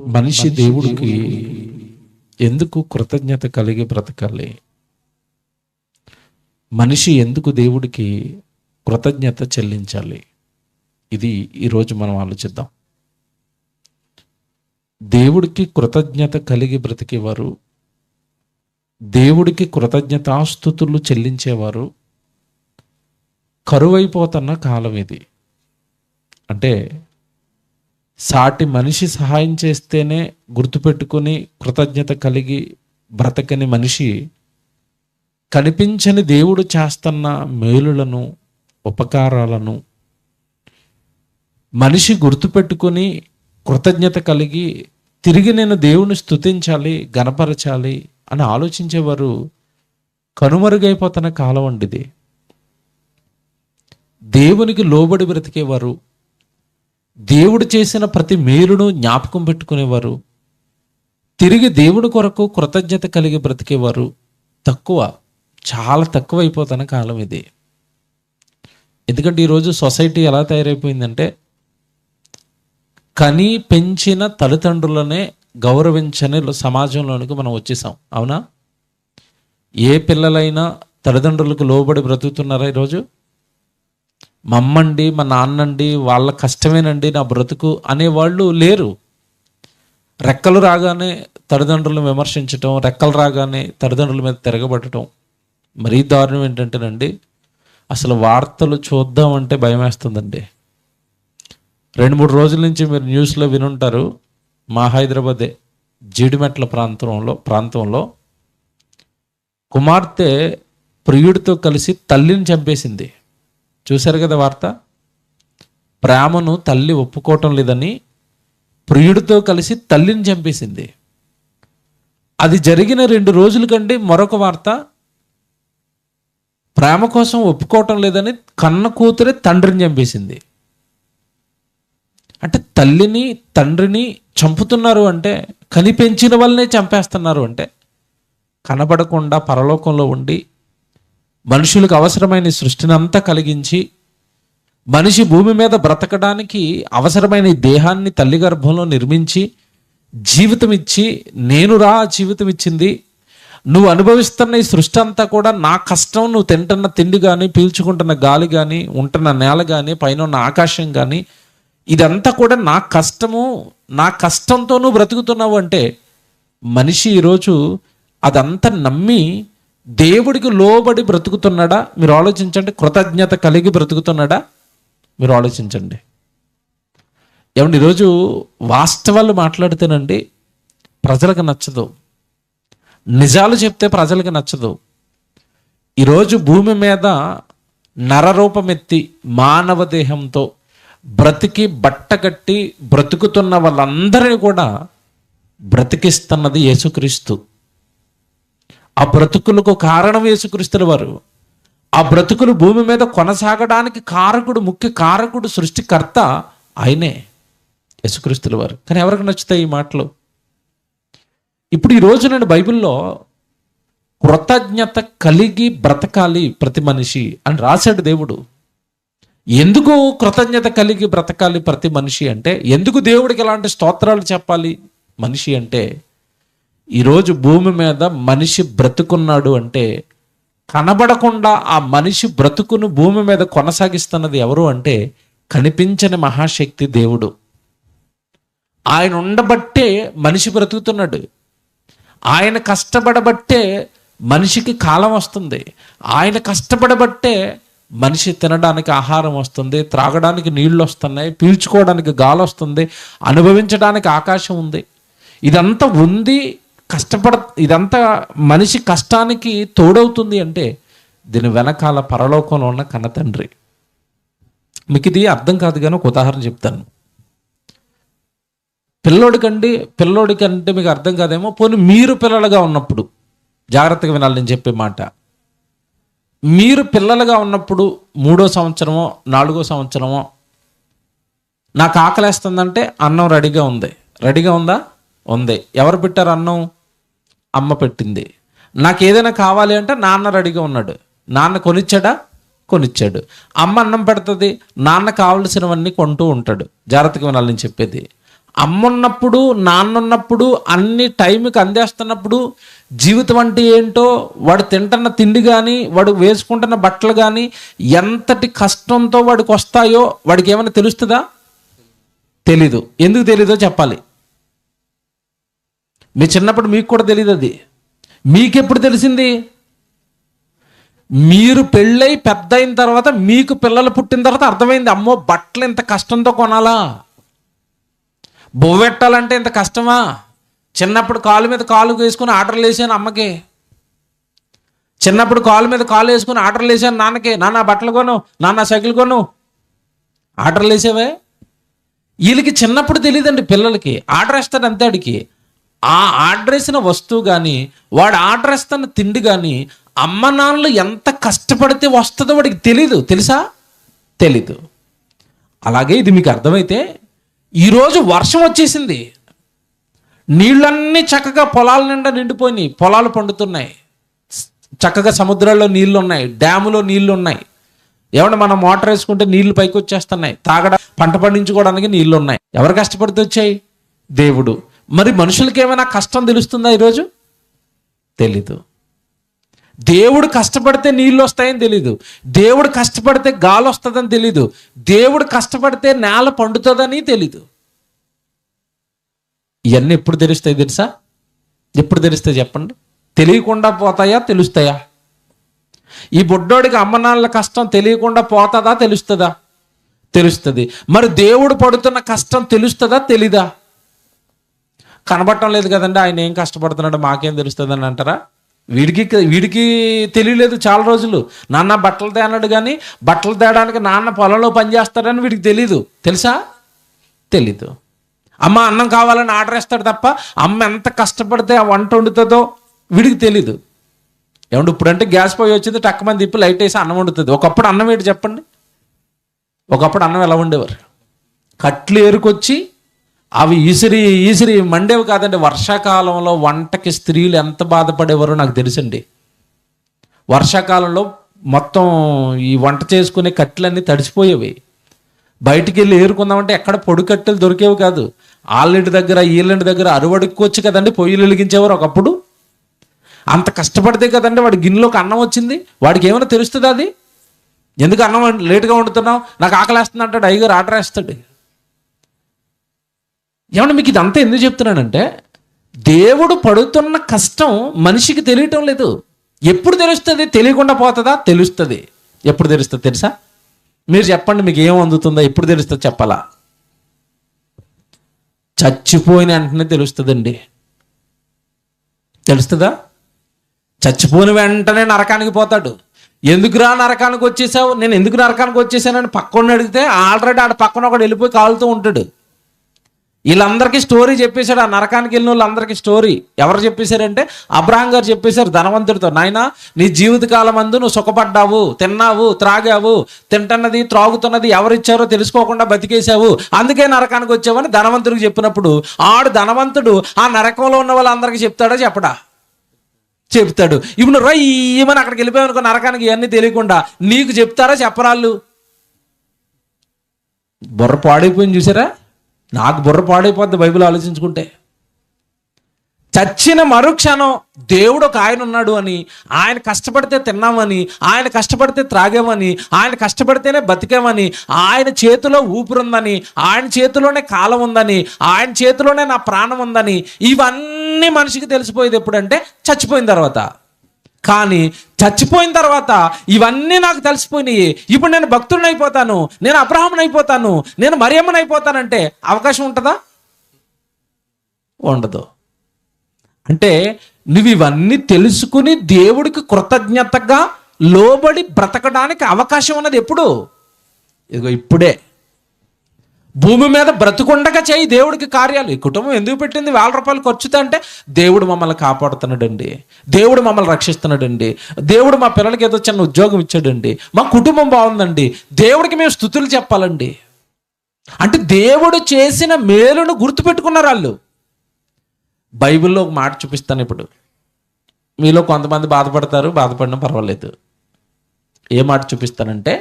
మనిషి దేవుడికి ఎందుకు కృతజ్ఞత కలిగి బ్రతకాలి? మనిషి ఎందుకు దేవుడికి కృతజ్ఞత చెల్లించాలి? ఇది ఈరోజు మనం ఆలోచిద్దాం. దేవుడికి కృతజ్ఞత కలిగి బ్రతికేవారు, దేవుడికి కృతజ్ఞతాస్తుతులు చెల్లించేవారు కరువైపోతున్న కాలం ఇది. అంటే సాటి మనిషి సహాయం చేస్తేనే గుర్తుపెట్టుకుని కృతజ్ఞత కలిగి బ్రతకని మనిషి కనిపించని దేవుడు చేస్తున్న మేలులను, ఉపకారాలను మనిషి గుర్తుపెట్టుకుని కృతజ్ఞత కలిగి తిరిగి నేను దేవుని స్తుతించాలి, గణపరచాలి అని ఆలోచించేవారు కనుమరుగైపోతున్న కాలం అండిది. దేవునికి లోబడి బ్రతికేవారు, దేవుడు చేసిన ప్రతి మేలును జ్ఞాపకం పెట్టుకునేవారు, తిరిగి దేవుడి కొరకు కృతజ్ఞత కలిగి బ్రతికేవారు తక్కువ, చాలా తక్కువ అయిపోతున్న కాలం ఇది. ఎందుకంటే ఈరోజు సొసైటీ ఎలా తయారైపోయిందంటే కని పెంచిన తల్లిదండ్రులనే గౌరవించని సమాజంలోనికి మనం వచ్చేసాం. అవునా? ఏ పిల్లలైనా తల్లిదండ్రులకు లోబడి బ్రతుకుతున్నారా ఈరోజు? మా అమ్మండి, మా నాన్నండి, వాళ్ళ కష్టమేనండి నా బ్రతుకు అనేవాళ్ళు లేరు. రెక్కలు రాగానే తల్లిదండ్రులను విమర్శించటం, రెక్కలు రాగానే తల్లిదండ్రుల మీద తిరగబడటం. మరీ దారుణం ఏంటంటేనండి, అసలు వార్తలు చూద్దామంటే భయం వేస్తుందండి. 2-3 రోజుల నుంచి మీరు న్యూస్లో వినుంటారు, మా హైదరాబాదే జీడిమెట్ల ప్రాంతంలో కుమార్తె ప్రియుడితో కలిసి తల్లిని చంపేసింది. చూశారు కదా వార్త? ప్రేమను తల్లి ఒప్పుకోవటం లేదని ప్రియుడితో కలిసి తల్లిని చంపేసింది. అది జరిగిన 2 రోజుల కంటే మరొక వార్త, ప్రేమ కోసం ఒప్పుకోవటం లేదని కన్న కూతురే తండ్రిని చంపేసింది. అంటే తల్లిని తండ్రిని చంపుతున్నారు అంటే, కనిపెంచిన వాళ్ళనే చంపేస్తున్నారు అంటే, కనబడకుండా పరలోకంలో ఉండి మనుషులకు అవసరమైన సృష్టిని అంతా కలిగించి మనిషి భూమి మీద బ్రతకడానికి అవసరమైన దేహాన్ని తల్లి గర్భంలో నిర్మించి జీవితం ఇచ్చి, నేనురా జీవితం ఇచ్చింది, నువ్వు అనుభవిస్తున్న ఈ సృష్టి అంతా కూడా నా కష్టం, నువ్వు తింటున్న తిండి కానీ, పీల్చుకుంటున్న గాలి కానీ, ఉంటున్న నేల కానీ, పైన ఉన్న ఆకాశం కానీ, ఇదంతా కూడా నా కష్టము, నా కష్టంతో నువ్వు బ్రతుకుతున్నావు అంటే మనిషి ఈరోజు అదంతా నమ్మి దేవుడికి లోబడి బ్రతుకుతున్నాడా? మీరు ఆలోచించండి. కృతజ్ఞత కలిగి బ్రతుకుతున్నాడా? మీరు ఆలోచించండి. ఏమంటే ఈరోజు వాస్తవాలు మాట్లాడితేనండి ప్రజలకు నచ్చదు, నిజాలు చెప్తే ప్రజలకు నచ్చదు. ఈరోజు భూమి మీద నరరూపమెత్తి మానవ దేహంతో బ్రతికి బట్టగట్టి బ్రతుకుతున్న వాళ్ళందరినీ కూడా బ్రతికిస్తున్నది యేసుక్రీస్తు. ఆ బ్రతుకులకు కారణం యేసుక్రీస్తుల వారు. ఆ బ్రతుకులు భూమి మీద కొనసాగడానికి కారకుడు, ముఖ్య కారకుడు, సృష్టికర్త ఆయనే, యేసుక్రీస్తుల వారు. కానీ ఎవరికి నచ్చుతాయి ఈ మాటలు? ఇప్పుడు ఈ రోజు నేను బైబిల్లో కృతజ్ఞత కలిగి బ్రతకాలి ప్రతి మనిషి అని రాశాడు దేవుడు. ఎందుకు కృతజ్ఞత కలిగి బ్రతకాలి ప్రతి మనిషి అంటే, ఎందుకు దేవుడికి ఎలాంటి స్తోత్రాలు చెప్పాలి మనిషి అంటే, ఈరోజు భూమి మీద మనిషి బ్రతుకున్నాడు అంటే కనబడకుండా ఆ మనిషి బ్రతుకును భూమి మీద కొనసాగిస్తున్నది ఎవరు అంటే కనిపించని మహాశక్తి దేవుడు. ఆయన ఉండబట్టే మనిషి బ్రతుకుతున్నాడు. ఆయన కష్టపడబట్టే మనిషికి కాలం వస్తుంది. ఆయన కష్టపడబట్టే మనిషి తినడానికి ఆహారం వస్తుంది, త్రాగడానికి నీళ్లు వస్తున్నాయి, పీల్చుకోవడానికి గాలి వస్తుంది, అనుభవించడానికి ఆకాశం ఉంది. ఇదంతా ఉంది, ఇదంతా మనిషి కష్టానికి తోడవుతుంది అంటే దీని వెనకాల పరలోకంలో ఉన్న కన్నతండ్రి. మీకు ఇది అర్థం కాదు కానీ ఒక ఉదాహరణ చెప్తాను. పిల్లోడికంటే మీకు అర్థం కాదేమో, పోనీ మీరు పిల్లలుగా ఉన్నప్పుడు, జాగ్రత్తగా వినాలి నేను చెప్పే మాట. మీరు పిల్లలుగా ఉన్నప్పుడు 3వ సంవత్సరమో 4వ సంవత్సరమో నాకు ఆకలేస్తుందంటే అన్నం రెడీగా ఉందా? ఉంది. ఎవరు పెట్టారు అన్నం? అమ్మ పెట్టింది. నాకు ఏదైనా కావాలి అంటే నాన్న రెడీగా ఉన్నాడు. నాన్న కొనిచ్చాడు. అమ్మ అన్నం పెడుతుంది, నాన్న కావలసినవన్నీ కొంటూ ఉంటాడు. జాగ్రత్తగా వినాలి నేను చెప్పేది. అమ్మున్నప్పుడు, నాన్నున్నప్పుడు, అన్ని టైంకి అందేస్తున్నప్పుడు జీవితం అంటే ఏంటో, వాడు తింటున్న తిండి కానీ, వాడు వేసుకుంటున్న బట్టలు కానీ ఎంతటి కష్టంతో వాడికి వస్తాయో వాడికి ఏమైనా తెలుస్తుందా? తెలీదు. ఎందుకు తెలీదో చెప్పాలి. మీ చిన్నప్పుడు మీకు కూడా తెలియదు. అది మీకెప్పుడు తెలిసింది? మీరు పెళ్ళై పెద్ద అయిన తర్వాత, మీకు పిల్లలు పుట్టిన తర్వాత అర్థమైంది, అమ్మో బట్టలు ఇంత కష్టంతో కొనాలా, బొవ్వెట్టాలంటే ఇంత కష్టమా. చిన్నప్పుడు కాలు మీద కాలు వేసుకుని ఆర్డర్లు వేసాను అమ్మకి, చిన్నప్పుడు కాలు మీద కాలు వేసుకుని ఆర్డర్లు వేసాను నాన్నకి, నాన్న బట్టలు కొను, నాన్న సైకిల్ కొను, ఆర్డర్లు వేసేవే. వీళ్ళకి చిన్నప్పుడు తెలియదండి. పిల్లలకి ఆర్డర్ వేస్తాడు అంతే. అడిగి ఆ ఆర్డర్ వేసిన వస్తువు కానీ, వాడు ఆర్డర్ వేస్తున్న తిండి కానీ అమ్మ నాన్నలు ఎంత కష్టపడితే వస్తుందో వాడికి తెలీదు. తెలుసా? తెలీదు. అలాగే ఇది మీకు అర్థమైతే, ఈరోజు వర్షం వచ్చేసింది, నీళ్ళన్నీ చక్కగా పొలాల నిండా నిండిపోయినాయి, పొలాలు పండుతున్నాయి, చక్కగా సముద్రాల్లో నీళ్లు ఉన్నాయి, డ్యాములో నీళ్లు ఉన్నాయి. ఏమన్నా మనం మోటార్ వేసుకుంటే నీళ్లు పైకి వచ్చేస్తున్నాయి, తాగడం పంట పండించుకోవడానికి నీళ్లు ఉన్నాయి. ఎవరు కష్టపడితే వచ్చాయి? దేవుడు. మరి మనుషులకి ఏమైనా కష్టం తెలుస్తుందా ఈరోజు? తెలీదు. దేవుడు కష్టపడితే నీళ్ళు వస్తాయని తెలీదు, దేవుడు కష్టపడితే గాలి వస్తుందని తెలీదు, దేవుడు కష్టపడితే నేల పండుతుందని తెలీదు. ఇవన్నీ ఎప్పుడు తెలుస్తాయి తెలుసా? ఎప్పుడు తెలుస్తాయి చెప్పండి? తెలియకుండా పోతాయా, తెలుస్తాయా? ఈ బుడ్డోడికి అమ్మ నాన్నల కష్టం తెలియకుండా పోతుందా, తెలుస్తుందా? తెలుస్తుంది. మరి దేవుడు పడుతున్న కష్టం తెలుస్తుందా, తెలీదా? కనబడటం లేదు కదండి, ఆయన ఏం కష్టపడుతున్నాడో మాకేం తెలుస్తుంది అని అంటారా? వీడికి తెలియలేదు చాలా రోజులు. నాన్న బట్టలు తేనాడు కానీ, బట్టలు తేడానికి నాన్న పొలంలో పనిచేస్తాడని వీడికి తెలీదు. తెలుసా? తెలీదు. అమ్మ అన్నం కావాలని ఆర్డర్ వేస్తాడు తప్ప, అమ్మ ఎంత కష్టపడితే ఆ వంట వండుతుందో వీడికి తెలీదు. ఏమంటే ఇప్పుడంటే గ్యాస్ పొయ్యి వచ్చింది, టక్కుమని తిప్పి లైట్ వేసి అన్నం వండుతుంది. ఒకప్పుడు అన్నం ఏంటి చెప్పండి? ఒకప్పుడు అన్నం ఎలా వండేవారు? కట్లు ఏరుకొచ్చి అవి ఈసిరి మండేవి కాదండి. వర్షాకాలంలో వంటకి స్త్రీలు ఎంత బాధపడేవారో నాకు తెలుసండి. వర్షాకాలంలో మొత్తం ఈ వంట చేసుకునే కట్టెలన్నీ తడిసిపోయేవి. బయటికి వెళ్ళి ఏరుకుందామంటే ఎక్కడ పొడి కట్టెలు దొరికేవి కాదు. ఆళ్ళింటి దగ్గర వీళ్ళింటి దగ్గర అరువడుక్కొచ్చి కదండి పొయ్యిలు వెలిగించేవారు ఒకప్పుడు. అంత కష్టపడితే కదండి వాడి గిన్నెలోకి అన్నం వచ్చింది. వాడికి ఏమైనా తెలుస్తుంది అది? ఎందుకు అన్నం లేటుగా వండుతున్నావు, నాకు ఆకలేస్తుంది అంటాడు, అయ్యగారు ఆర్డర్ వేస్తాడు. ఏమన్నా మీకు ఇదంతా ఎందుకు చెప్తున్నానంటే, దేవుడు పడుతున్న కష్టం మనిషికి తెలియటం లేదు. ఎప్పుడు తెలుస్తుంది? తెలియకుండా పోతుందా? తెలుస్తుంది. ఎప్పుడు తెలుస్తుంది తెలుసా? మీరు చెప్పండి, మీకు ఏం అందుతుందో ఎప్పుడు తెలుస్తుంది చెప్పాలా? చచ్చిపోయిన వెంటనే తెలుస్తుందండి. తెలుస్తుందా? చచ్చిపోయిన వెంటనే నరకానికి పోతాడు. ఎందుకురా నరకానికి వచ్చేసావు? నేను ఎందుకు నరకానికి వచ్చేసానని పక్కన అడిగితే ఆల్రెడీ ఆడ పక్కన ఒకడు వెళ్ళిపోయి కాలుతూ ఉంటాడు. వీళ్ళందరికీ స్టోరీ చెప్పేశాడు. ఆ నరకానికి వెళ్ళిన వాళ్ళందరికీ స్టోరీ ఎవరు చెప్పేశారంటే, అబ్రహాం గారు చెప్పేశారు ధనవంతుడితో, నాయనా నీ జీవితకాలం అందు నువ్వు సుఖపడ్డావు, తిన్నావు, త్రాగావు, తింటున్నది త్రాగుతున్నది ఎవరిచ్చారో తెలుసుకోకుండా బతికేశావు, అందుకే నరకానికి వచ్చావని ధనవంతుడికి చెప్పినప్పుడు, ఆడు ధనవంతుడు ఆ నరకంలో ఉన్న వాళ్ళందరికీ చెప్తాడా చెప్పడా? చెప్తాడు. ఇప్పుడు నువ్వు రయ్యమని అక్కడికి వెళ్ళిపోయావు అనుకో, నరకానికి ఇవన్నీ తెలియకుండా నీకు చెప్తారా చెప్పరాళ్ళు? బుర్ర పాడైపోయింది చూసారా? నాకు బుర్ర పాడైపోద్ది బైబిల్ ఆలోచించుకుంటే. చచ్చిన మరుక్షణం దేవుడు ఒక ఆయన ఉన్నాడు అని, ఆయన కష్టపడితే తిన్నామని, ఆయన కష్టపడితే త్రాగామని, ఆయన కష్టపడితేనే బతికామని, ఆయన చేతిలో ఊపిరుందని, ఆయన చేతిలోనే కాలం ఉందని, ఆయన చేతిలోనే నా ప్రాణం ఉందని, ఇవన్నీ మనిషికి తెలిసిపోయేది ఎప్పుడంటే చచ్చిపోయిన తర్వాత. కానీ చచ్చిపోయిన తర్వాత ఇవన్నీ నాకు తెలిసిపోయినాయి, ఇప్పుడు నేను భక్తుడిని అయిపోతాను, నేను అబ్రహాముని అయిపోతాను, నేను మరియమ్మని అయిపోతానంటే అవకాశం ఉంటుందా? ఉండదు. అంటే నువ్వు ఇవన్నీ తెలుసుకుని దేవుడికి కృతజ్ఞతగా లోబడి బ్రతకడానికి అవకాశం ఉన్నది ఎప్పుడు? ఇదిగో ఇప్పుడే. భూమి మీద బ్రతుకుండగా చేయి దేవుడికి కార్యాలు. ఈ కుటుంబం ఎందుకు పెట్టింది 1000 రూపాయలు ఖర్చుతో అంటే, దేవుడు మమ్మల్ని కాపాడుతున్నాడండి, దేవుడు మమ్మల్ని రక్షిస్తున్నాడండి, దేవుడు మా పిల్లలకి ఏదో చిన్న ఉద్యోగం ఇచ్చాడండి, మా కుటుంబం బాగుందండి, దేవుడికి మేము స్తుతులు చెప్పాలండి. అంటే దేవుడు చేసిన మేలును గుర్తుపెట్టుకున్నారు వాళ్ళు. బైబిల్లో ఒక మాట చూపిస్తాను. ఇప్పుడు మీలో కొంతమంది బాధపడతారు, బాధపడినా పర్వాలేదు. ఏ మాట చూపిస్తానంటే,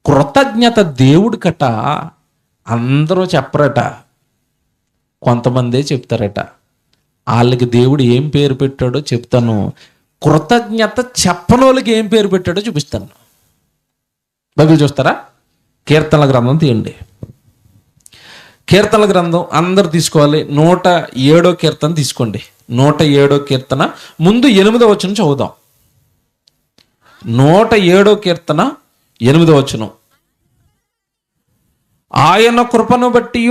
కృతజ్ఞత దేవుడికట అందరూ చెప్పరట. కొంతమందే చెప్తారట. వాళ్ళకి దేవుడు ఏం పేరు పెట్టాడో చెప్తాను, కృతజ్ఞత చెప్పనోళ్ళకి ఏం పేరు పెట్టాడో చూపిస్తాను. బైబిల్ చూస్తారా? కీర్తనల గ్రంథం తీయండి. కీర్తనల గ్రంథం అందరు తీసుకోవాలి. 107వ కీర్తన తీసుకోండి. 107వ కీర్తన ముందు 8వ వచనం చదువుదాం. 107వ కీర్తన 8వ వచనం. ఆయన కృపను బట్టి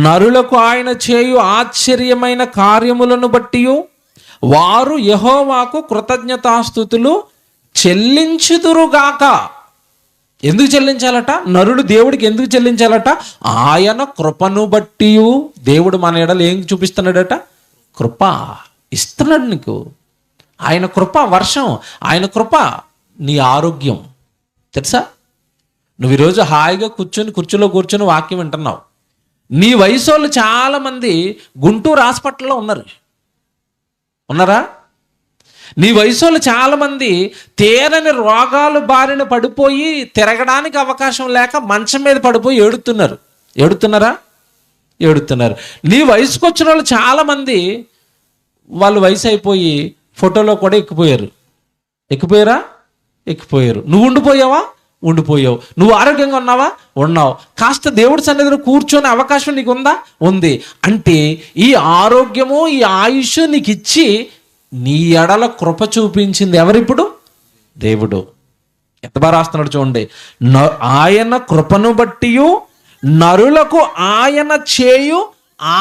నరులకు ఆయన చేయు ఆశ్చర్యమైన కార్యములను బట్టి వారు యెహోవాకు కృతజ్ఞతాస్తుతులు చెల్లించుదురుగాక. ఎందుకు చెల్లించాలట? నరుడు దేవుడికి ఎందుకు చెల్లించాలట? ఆయన కృపను బట్టి. దేవుడు మన ఎడలు ఏం చూపిస్తున్నాడట? కృప ఇస్తున్నాడు నీకు. ఆయన కృప వర్షం, ఆయన కృప నీ ఆరోగ్యం. తెలుసా? నువ్వు ఈరోజు హాయిగా కుర్చీలో కూర్చొని వాక్యం వింటున్నావు. నీ వయసు వాళ్ళు చాలామంది గుంటూరు హాస్పిటల్లో ఉన్నారా? నీ వయసు వాళ్ళు చాలామంది తీరని రోగాలు బారిన పడిపోయి తిరగడానికి అవకాశం లేక మంచం మీద పడిపోయి ఏడుతున్నారా? నీ వయసుకు వచ్చిన వాళ్ళు చాలామంది వాళ్ళు వయసు అయిపోయి ఫోటోలో కూడా ఎక్కిపోయారు. నువ్వు ఉండిపోయావు. నువ్వు ఆరోగ్యంగా ఉన్నావు. కాస్త దేవుడి సన్నిధిలో కూర్చొని అవకాశం నీకు ఉంది. అంటే ఈ ఆరోగ్యము, ఈ ఆయుష్ నీకు ఇచ్చి నీ ఎడల కృప చూపించింది ఎవరిప్పుడు? దేవుడు. ఎంత బాగా రాస్తున్నాడు చూడండి. ఆయన కృపను బట్టి నరులకు ఆయన చేయు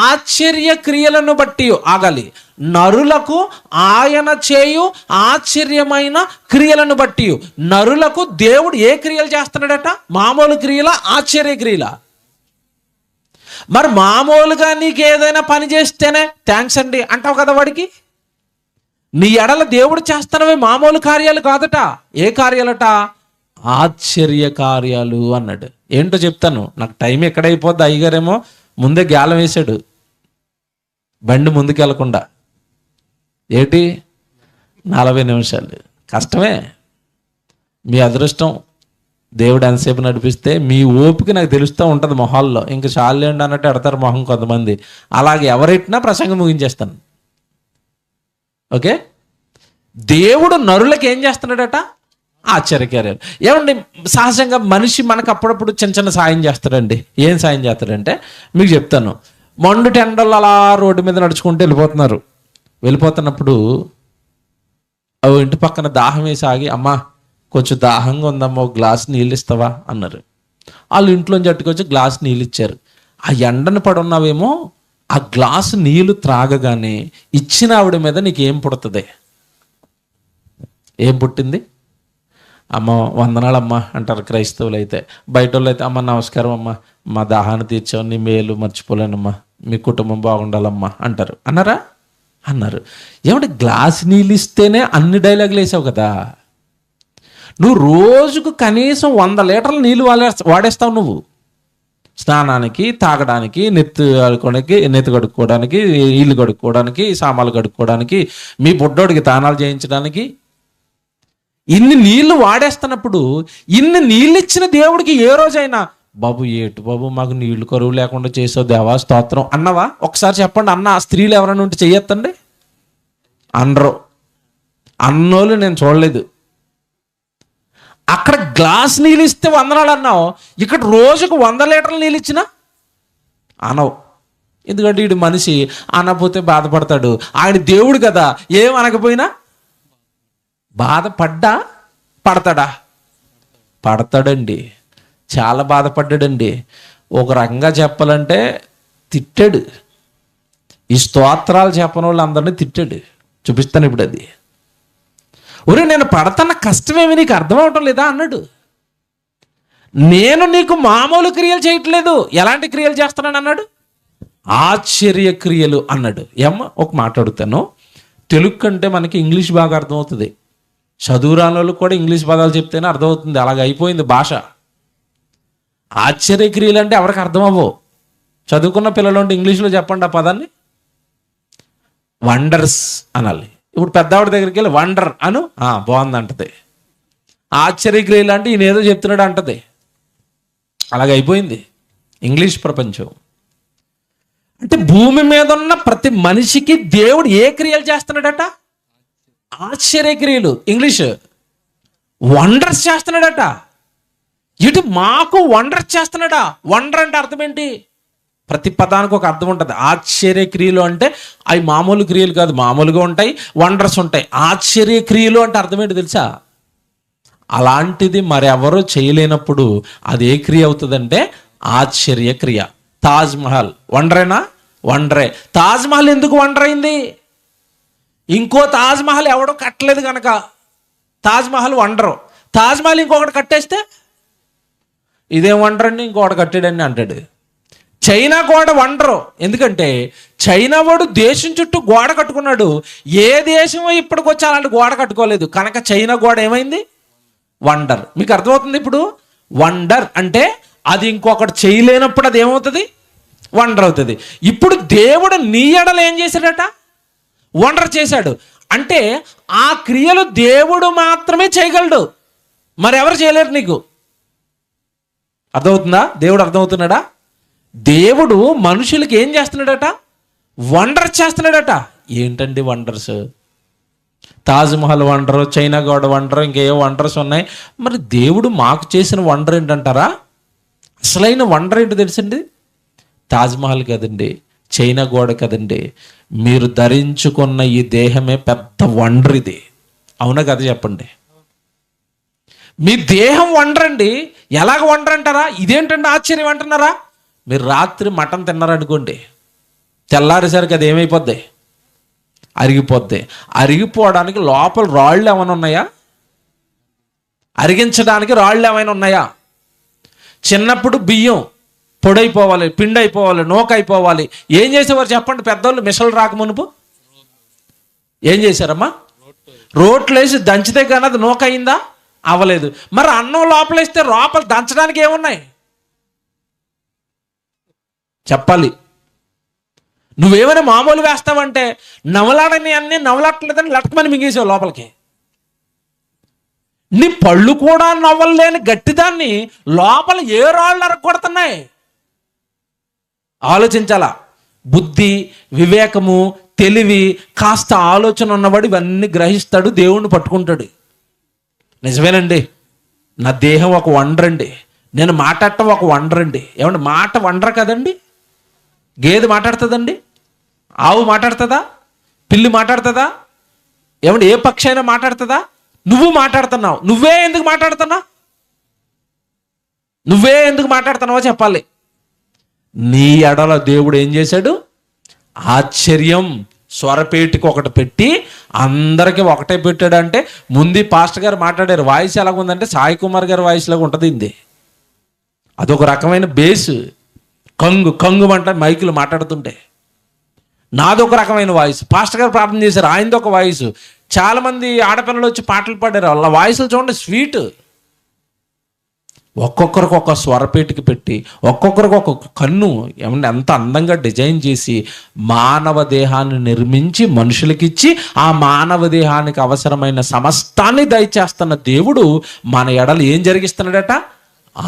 ఆశ్చర్య క్రియలను బట్టి. ఆగాలి. నరులకు ఆయన చేయు ఆశ్చర్యమైన క్రియలను బట్టి. నరులకు దేవుడు ఏ క్రియలు చేస్తున్నాడట? మామూలు క్రియల, ఆశ్చర్య క్రియల? మరి మామూలుగా నీకు ఏదైనా పని చేస్తేనే థ్యాంక్స్ అండి అంటావు కదా వాడికి. నీ ఎడల దేవుడు చేస్తున్నవి మామూలు కార్యాలు కాదట. ఏ కార్యాలట? ఆశ్చర్య కార్యాలు అన్నాడు. ఏంటో చెప్తాను. నాకు టైం ఎక్కడైపోద్ది. అయ్యగారేమో ముందే గ్యాలం వేశాడు, బండి ముందుకు వెళ్లకుండా. ఏంటి 40 నిమిషాలు? కష్టమే. మీ అదృష్టం. దేవుడు ఎంతసేపు నడిపిస్తే మీ ఓపిక నాకు తెలుస్తూ ఉంటుంది మొహాల్లో. ఇంక చాలేండి అన్నట్టు ఎడతారు మొహం కొంతమంది. అలాగే ఎవరెట్టినా ప్రసంగం ముగించేస్తాను. ఓకే. దేవుడు నరులకు ఏం చేస్తున్నాడట? ఆశ్చర్యకార్యాలు. ఏమండి, సహజంగా మనిషి మనకు అప్పుడప్పుడు చిన్న సాయం చేస్తాడండి. ఏం సాయం చేస్తాడంటే మీకు చెప్తాను. మండుటి ఎండలు అలా రోడ్డు మీద నడుచుకుంటూ వెళ్ళిపోతున్నప్పుడు ఇంటి పక్కన దాహం వేసి ఆగి, అమ్మా కొంచెం దాహంగా ఉందమ్మా, ఒక గ్లాస్ నీళ్ళు ఇస్తావా అన్నారు. వాళ్ళు ఇంట్లోంచి అట్టుకొచ్చి గ్లాస్ నీళ్ళు ఇచ్చారు. ఆ ఎండను పడున్నావేమో, ఆ గ్లాసు నీళ్ళు త్రాగగానే ఇచ్చిన ఆవిడ మీద నీకేం పుడుతుంది? ఏం పుట్టింది? అమ్మ వందనాలమ్మ అంటారు క్రైస్తవులు అయితే. బయట వాళ్ళు అయితే అమ్మ నమస్కారం అమ్మ, మా దాహాన్ని తీర్చావు, నీ మేలు మర్చిపోలేనమ్మా, మీ కుటుంబం బాగుండాలమ్మా అంటారు. అన్నారు. ఏమంటే గ్లాస్ నీళ్ళు ఇస్తేనే అన్ని డైలాగులు వేసావు కదా. నువ్వు రోజుకు కనీసం 100 లీటర్ల నీళ్ళు వాడేస్తావు నువ్వు. స్నానానికి, తాగడానికి, నెత్తి కడుక్కోవడానికి, ఇల్లు కడుక్కోవడానికి, సామాన్లు కడుక్కోవడానికి, మీ బుడ్డోడికి తానాలు చేయించడానికి. ఇన్ని నీళ్లు వాడేస్తున్నప్పుడు ఇన్ని నీళ్ళు ఇచ్చిన దేవుడికి ఏ రోజైనా బాబు మాకు నీళ్లు కరువు లేకుండా చేసావు దేవా స్తోత్రం అన్నవా? ఒకసారి చెప్పండి. అన్న స్త్రీలు ఎవరైనా ఉంటే చెయ్యొద్దండి. అన్నోళ్ళు నేను చూడలేదు. అక్కడ గ్లాస్ నీళ్ళు ఇస్తే వందనాలు అన్నావు, ఇక్కడ రోజుకు 100 లీటర్ల నీళ్ళు ఇచ్చినా అనవు. ఎందుకంటే వీడు మనిషి, అనకపోతే బాధపడతాడు. ఆయన దేవుడు కదా, ఏం అనకపోయినా పడతాడండి. చాలా బాధపడ్డాడండి. ఒక రకంగా చెప్పాలంటే తిట్టాడు. ఈ స్తోత్రాలు చెప్పని వాళ్ళు అందరినీ తిట్టాడు. చూపిస్తాను ఇప్పుడు అది. నేను పడతన్న కష్టమేమి నీకు అర్థం అవటం లేదా అన్నాడు. నేను నీకు మామూలు క్రియలు చేయట్లేదు. ఎలాంటి క్రియలు చేస్తున్నాను అన్నాడు? ఆశ్చర్య క్రియలు అన్నాడు. ఒక మాట అడుగుతాను. తెలుగు కంటే మనకి ఇంగ్లీష్ బాగా అర్థమవుతుంది. చదువురాని వాళ్ళు కూడా ఇంగ్లీష్ పదాలు చెప్తేనే అర్థమవుతుంది. అలాగ అయిపోయింది భాష. ఆశ్చర్యక్రియలు అంటే ఎవరికి అర్థం అవ్వవు. చదువుకున్న పిల్లలు అంటే ఇంగ్లీష్లో చెప్పండి ఆ పదాన్ని. వండర్స్ అనాలి. ఇప్పుడు పెద్దవాడి దగ్గరికి వెళ్ళి వండర్ అను, బాగుంది అంటది. ఆశ్చర్యక్రియలు అంటే ఈయన ఏదో చెప్తున్నాడు అంటది. అలాగ అయిపోయింది ఇంగ్లీష్ ప్రపంచం. అంటే భూమి మీద ఉన్న ప్రతి మనిషికి దేవుడు ఏ క్రియలు చేస్తున్నాడట? ఆశ్చర్యక్రియలు, ఇంగ్లీష్ వండర్స్ చేస్తున్నాడట. ఇటు మాకు వండర్స్ చేస్తున్నాడా? వండర్ అంటే అర్థం ఏంటి? ప్రతి పదానికి ఒక అర్థం ఉంటుంది. ఆశ్చర్యక్రియలు అంటే అవి మామూలు క్రియలు కాదు, మామూలుగా ఉంటాయి, వండర్స్ ఉంటాయి. ఆశ్చర్యక్రియలు అంటే అర్థం ఏంటి తెలుసా? అలాంటిది మరెవరూ చేయలేనప్పుడు అది ఏ క్రియ అవుతుందంటే ఆశ్చర్యక్రియ. తాజ్మహల్ వండరేనా? వండరే. తాజ్మహల్ ఎందుకు వండర్ అయింది? ఇంకో తాజ్మహల్ ఎవడో కట్టలేదు కనుక తాజ్మహల్ వండరు. తాజ్మహల్ ఇంకొకటి కట్టేస్తే ఇదేం వండర్ అండి, ఇంకొకటి కట్టాడని అంటాడు. చైనా గోడ వండరు, ఎందుకంటే చైనా వాడు దేశం చుట్టూ గోడ కట్టుకున్నాడు. ఏ దేశం ఇప్పటికి వచ్చి అలాంటి గోడ కట్టుకోలేదు కనుక చైనా గోడ ఏమైంది? వండర్. మీకు అర్థమవుతుంది ఇప్పుడు? వండర్ అంటే అది ఇంకొకటి చేయలేనప్పుడు అది ఏమవుతుంది? వండర్ అవుతుంది. ఇప్పుడు దేవుడు నీ ఎడల ఏం చేశాడట? వండర్ చేశాడు. అంటే ఆ క్రియలు దేవుడు మాత్రమే చేయగలడు, మరెవరు చేయలేరు. నీకు అర్థమవుతుందా? దేవుడు అర్థమవుతున్నాడా? దేవుడు మనుషులకి ఏం చేస్తున్నాడట? వండర్స్ చేస్తున్నాడట. ఏంటండి వండర్స్? తాజ్మహల్ వండరు, చైనా గోడ వండరు, ఇంకేవో వండర్స్ ఉన్నాయి. మరి దేవుడు మాకు చేసిన వండర్ ఏంటంటారా? అసలైన వండర్ ఏంటి తెలుసండి? తాజ్మహల్ కదండి, చైనా గోడ కదండి, మీరు ధరించుకున్న ఈ దేహమే పెద్ద వండర్. ఇది అవునా కదా? చెప్పండి. మీ దేహం వండర్ అండి. ఎలాగ వండర్ అంటారా? ఇదేంటండి ఆశ్చర్యం అంటున్నారా? మీరు రాత్రి మటన్ తిన్నారనుకోండి, తెల్లారేసరికి అది ఏమైపోద్ది? అరిగిపోద్ది. అరిగిపోవడానికి లోపల రాళ్ళు ఏమైనా ఉన్నాయా? అరిగించడానికి రాళ్ళు ఏమైనా ఉన్నాయా? చిన్నప్పుడు బియ్యం పొడైపోవాలి, పిండి అయిపోవాలి, నూక అయిపోవాలి. ఏం చేసేవారు చెప్పండి పెద్దోళ్ళు? మిషన్లు రాకమునుపు ఏం చేశారమ్మా? రోట్లు వేసి దంచితే కానీ అది నూక అయిందా? అవ్వలేదు. మరి అన్నం లోపలేస్తే లోపల దంచడానికి ఏమున్నాయి చెప్పాలి. నువ్వేమైనా మామూలు వేస్తావంటే నవలాడని అన్నీ నవలట్లేదని లటకమని మింగేసావు లోపలికి. నీ పళ్ళు కూడా నవ్వలేని గట్టిదాన్ని లోపల ఏ రాళ్ళు అరగొడుతున్నాయి? ఆలోచించాలా. బుద్ధి, వివేకము, తెలివి, కాస్త ఆలోచన ఉన్నవాడు ఇవన్నీ గ్రహిస్తాడు, దేవుణ్ణి పట్టుకుంటాడు. నిజమేనండి, నా దేహం ఒక వండర్ అండి, నేను మాట్లాడటం ఒక వండర్ అండి. ఏమంటే మాట వండర్ కదండి? గేదె మాట్లాడుతుందండి, ఆవు మాట్లాడుతుందా, పిల్లి మాట్లాడుతుందా? ఏమంటే ఏ పక్షి అయినా మాట్లాడుతుందా? నువ్వు మాట్లాడుతున్నావు. నువ్వే ఎందుకు మాట్లాడుతున్నావో చెప్పాలి. నీ ఎడల దేవుడు ఏం చేశాడు? ఆశ్చర్యం స్వరపేటికి ఒకటి పెట్టి అందరికీ ఒకటే పెట్టాడు. అంటే ముందు పాస్టర్ గారు మాట్లాడారు, వాయిస్ ఎలాగుందంటే సాయి కుమార్ గారి వాయిస్ లాగా ఉంటుంది. ఇది అదొక రకమైన బేస్, కంగు అంట మైకులు మాట్లాడుతుంటే. నాదొక రకమైన వాయిస్. పాస్టర్ గారు ప్రార్థన చేశారు, ఆయనది ఒక వాయిస్. చాలామంది ఆడపిల్లలు వచ్చి పాటలు పాడారు, వాళ్ళ వాయిస్లు చూడండి స్వీట్. ఒక్కొక్కరికి ఒక స్వరపేటికి పెట్టి ఒక్కొక్కరికి ఒక్కొక్క కన్ను ఏమంటే ఎంత అందంగా డిజైన్ చేసి మానవ దేహాన్ని నిర్మించి మనుషులకిచ్చి ఆ మానవ దేహానికి అవసరమైన సమస్తాన్ని దయచేస్తున్న దేవుడు మన ఎడలు ఏం జరిగిస్తున్నాడట?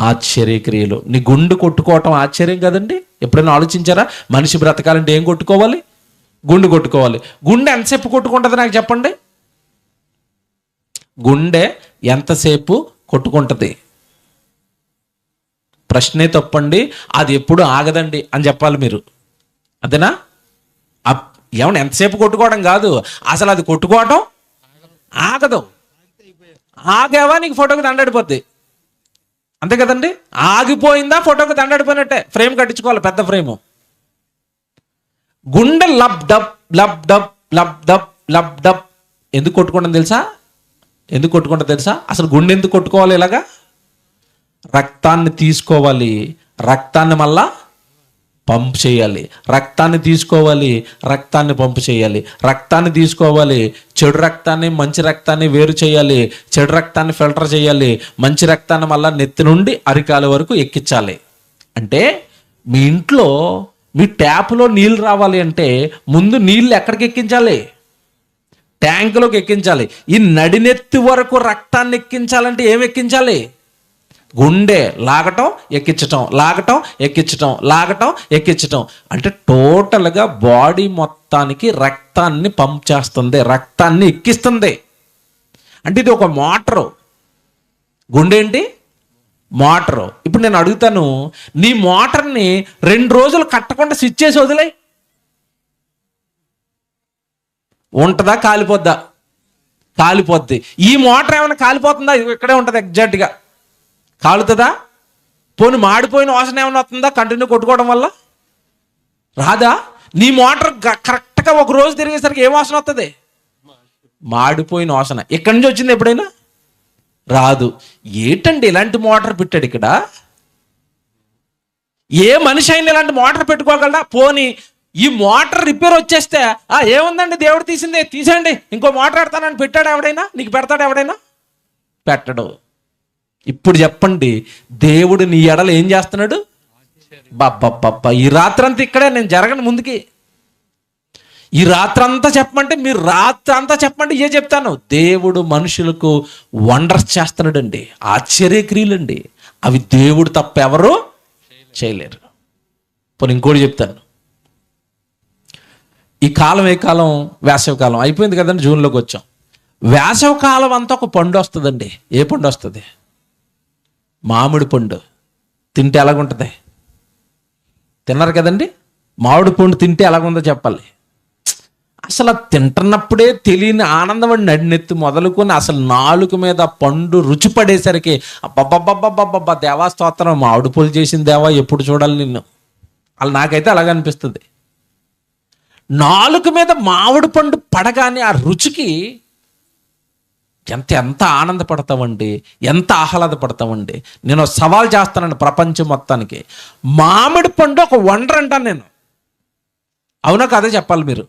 ఆశ్చర్యక్రియలు. నీ గుండె కొట్టుకోవటం ఆశ్చర్యం కదండి? ఎప్పుడైనా ఆలోచించారా? మనిషి బ్రతకాలంటే ఏం కొట్టుకోవాలి? గుండె కొట్టుకోవాలి. గుండె ఎంతసేపు కొట్టుకుంటుంది నాకు చెప్పండి? గుండె ఎంతసేపు కొట్టుకుంటుంది? ప్రశ్నే తప్పండి, అది ఎప్పుడు ఆగదండి అని చెప్పాలి మీరు. అదేనా? ఏమన్నా ఎంతసేపు కొట్టుకోవడం కాదు, అసలు అది కొట్టుకోవటం ఆగదు. ఆగావా నీకు ఫోటోకి దండడిపోద్ది, అంతే కదండి? ఆగిపోయిందా ఫోటోకి దండడిపోయినట్టే. ఫ్రేమ్ కట్టించుకోవాలి, పెద్ద ఫ్రేము. గుండె lub dub lub dub lub dub lub dub ఎందుకు కొట్టుకుంటుంది తెలుసా? అసలు గుండె ఎందుకు కొట్టుకోవాలి ఇలాగా? రక్తాన్ని తీసుకోవాలి, రక్తాన్ని మళ్ళా పంపు చేయాలి, రక్తాన్ని తీసుకోవాలి, రక్తాన్ని పంపు చేయాలి, రక్తాన్ని తీసుకోవాలి, చెడు రక్తాన్ని మంచి రక్తాన్ని వేరు చేయాలి, చెడు రక్తాన్ని ఫిల్టర్ చేయాలి, మంచి రక్తాన్ని మళ్ళా నెత్తి నుండి అరికాల వరకు ఎక్కించాలి. అంటే మీ ఇంట్లో మీ ట్యాప్లో నీళ్ళు రావాలి అంటే ముందు నీళ్ళు ఎక్కడికి ఎక్కించాలి? ట్యాంకులోకి ఎక్కించాలి. ఈ నడినెత్తి వరకు రక్తాన్ని ఎక్కించాలంటే ఏం ఎక్కించాలి? గుండె లాగటం ఎక్కించటం, లాగటం ఎక్కించటం, లాగటం ఎక్కించటం. అంటే టోటల్గా బాడీ మొత్తానికి రక్తాన్ని పంప్ చేస్తుంది, రక్తాన్ని ఎక్కిస్తుంది. అంటే ఇది ఒక మోటరు. గుండె ఏంటి? మోటరు. ఇప్పుడు నేను అడుగుతాను, నీ మోటార్ని 2 రోజులు కట్టకుండా స్విచ్ చేసి వదిలే, ఉంటుందా? కాలిపోద్దా? కాలిపోద్ది. ఈ మోటార్ ఏమైనా కాలిపోతుందా? ఇక్కడే ఉంటుంది ఎగ్జాక్ట్గా. కాలుతుందా? పోనీ మాడిపోయిన వాసన ఏమైనా వస్తుందా కంటిన్యూ కొట్టుకోవడం వల్ల? రాదా? నీ మోటార్ కరెక్ట్గా ఒక రోజు తిరిగేసరికి ఏం వాసన వస్తుంది? మాడిపోయిన వాసన. ఎక్కడి నుంచి వచ్చింది? ఎప్పుడైనా రాదు. ఏంటండి ఇలాంటి మోటార్ పెట్టాడు ఇక్కడ? ఏ మనిషి అయినా ఇలాంటి మోటార్ పెట్టుకోగలడా? పోనీ ఈ మోటార్ రిపేర్ వచ్చేస్తే ఏముందండి, దేవుడు తీసిందే, తీసేయండి, ఇంకో మోటార్ పెడతానని పెట్టాడు ఎవడైనా? నీకు పెడతాడు ఎవడైనా? పెట్టడు. ఇప్పుడు చెప్పండి, దేవుడు నీ ఎడలు ఏం చేస్తున్నాడు? బాబ్బా, ఈ రాత్రంతా ఇక్కడే, నేను జరగను ముందుకి. ఈ రాత్రంతా చెప్పమంటే, మీరు రాత్రంతా చెప్పండి, ఏ చెప్తాను. దేవుడు మనుషులకు వండర్స్ చేస్తున్నాడండి, ఆశ్చర్యక్రియలండి. అవి దేవుడు తప్ప ఎవరు చేయలేరు. పోనీ ఇంకోటి చెప్తాను. ఈ కాలం ఏ కాలం? వేసవి కాలం అయిపోయింది కదండి, జూన్లోకి వచ్చాం. వేసవి కాలం అంతా ఒక పండు వస్తుందండి. ఏ పండు వస్తుంది? మామిడి పండు. తింటే ఎలాగుంటుంది? తిన్నారు కదండి. మామిడి పండు తింటే ఎలాగుందో చెప్పాలి. అసలు తింటున్నప్పుడే తెలియని ఆనందం అండి. నడినెత్తి మొదలుకొని అసలు నాలుక మీద పండు రుచి పడేసరికి అబ్బబ్బబ్బబ్బబ్బబ్బా, దేవా స్తోత్రం, మామిడి పళ్ళు చేసిన దేవా, ఎప్పుడు చూడాలి నిన్ను. అలా నాకైతే అలాగ అనిపిస్తుంది. నాలుక మీద మామిడి పండు పడగానే ఆ రుచికి ఎంత ఆనందపడతామండి, ఎంత ఆహ్లాదపడతామండి. నేను సవాల్ చేస్తానండి ప్రపంచం మొత్తానికి. మామిడి పండు ఒక వండర్ అంటాను నేను. అవునా కాదే చెప్పాలి మీరు.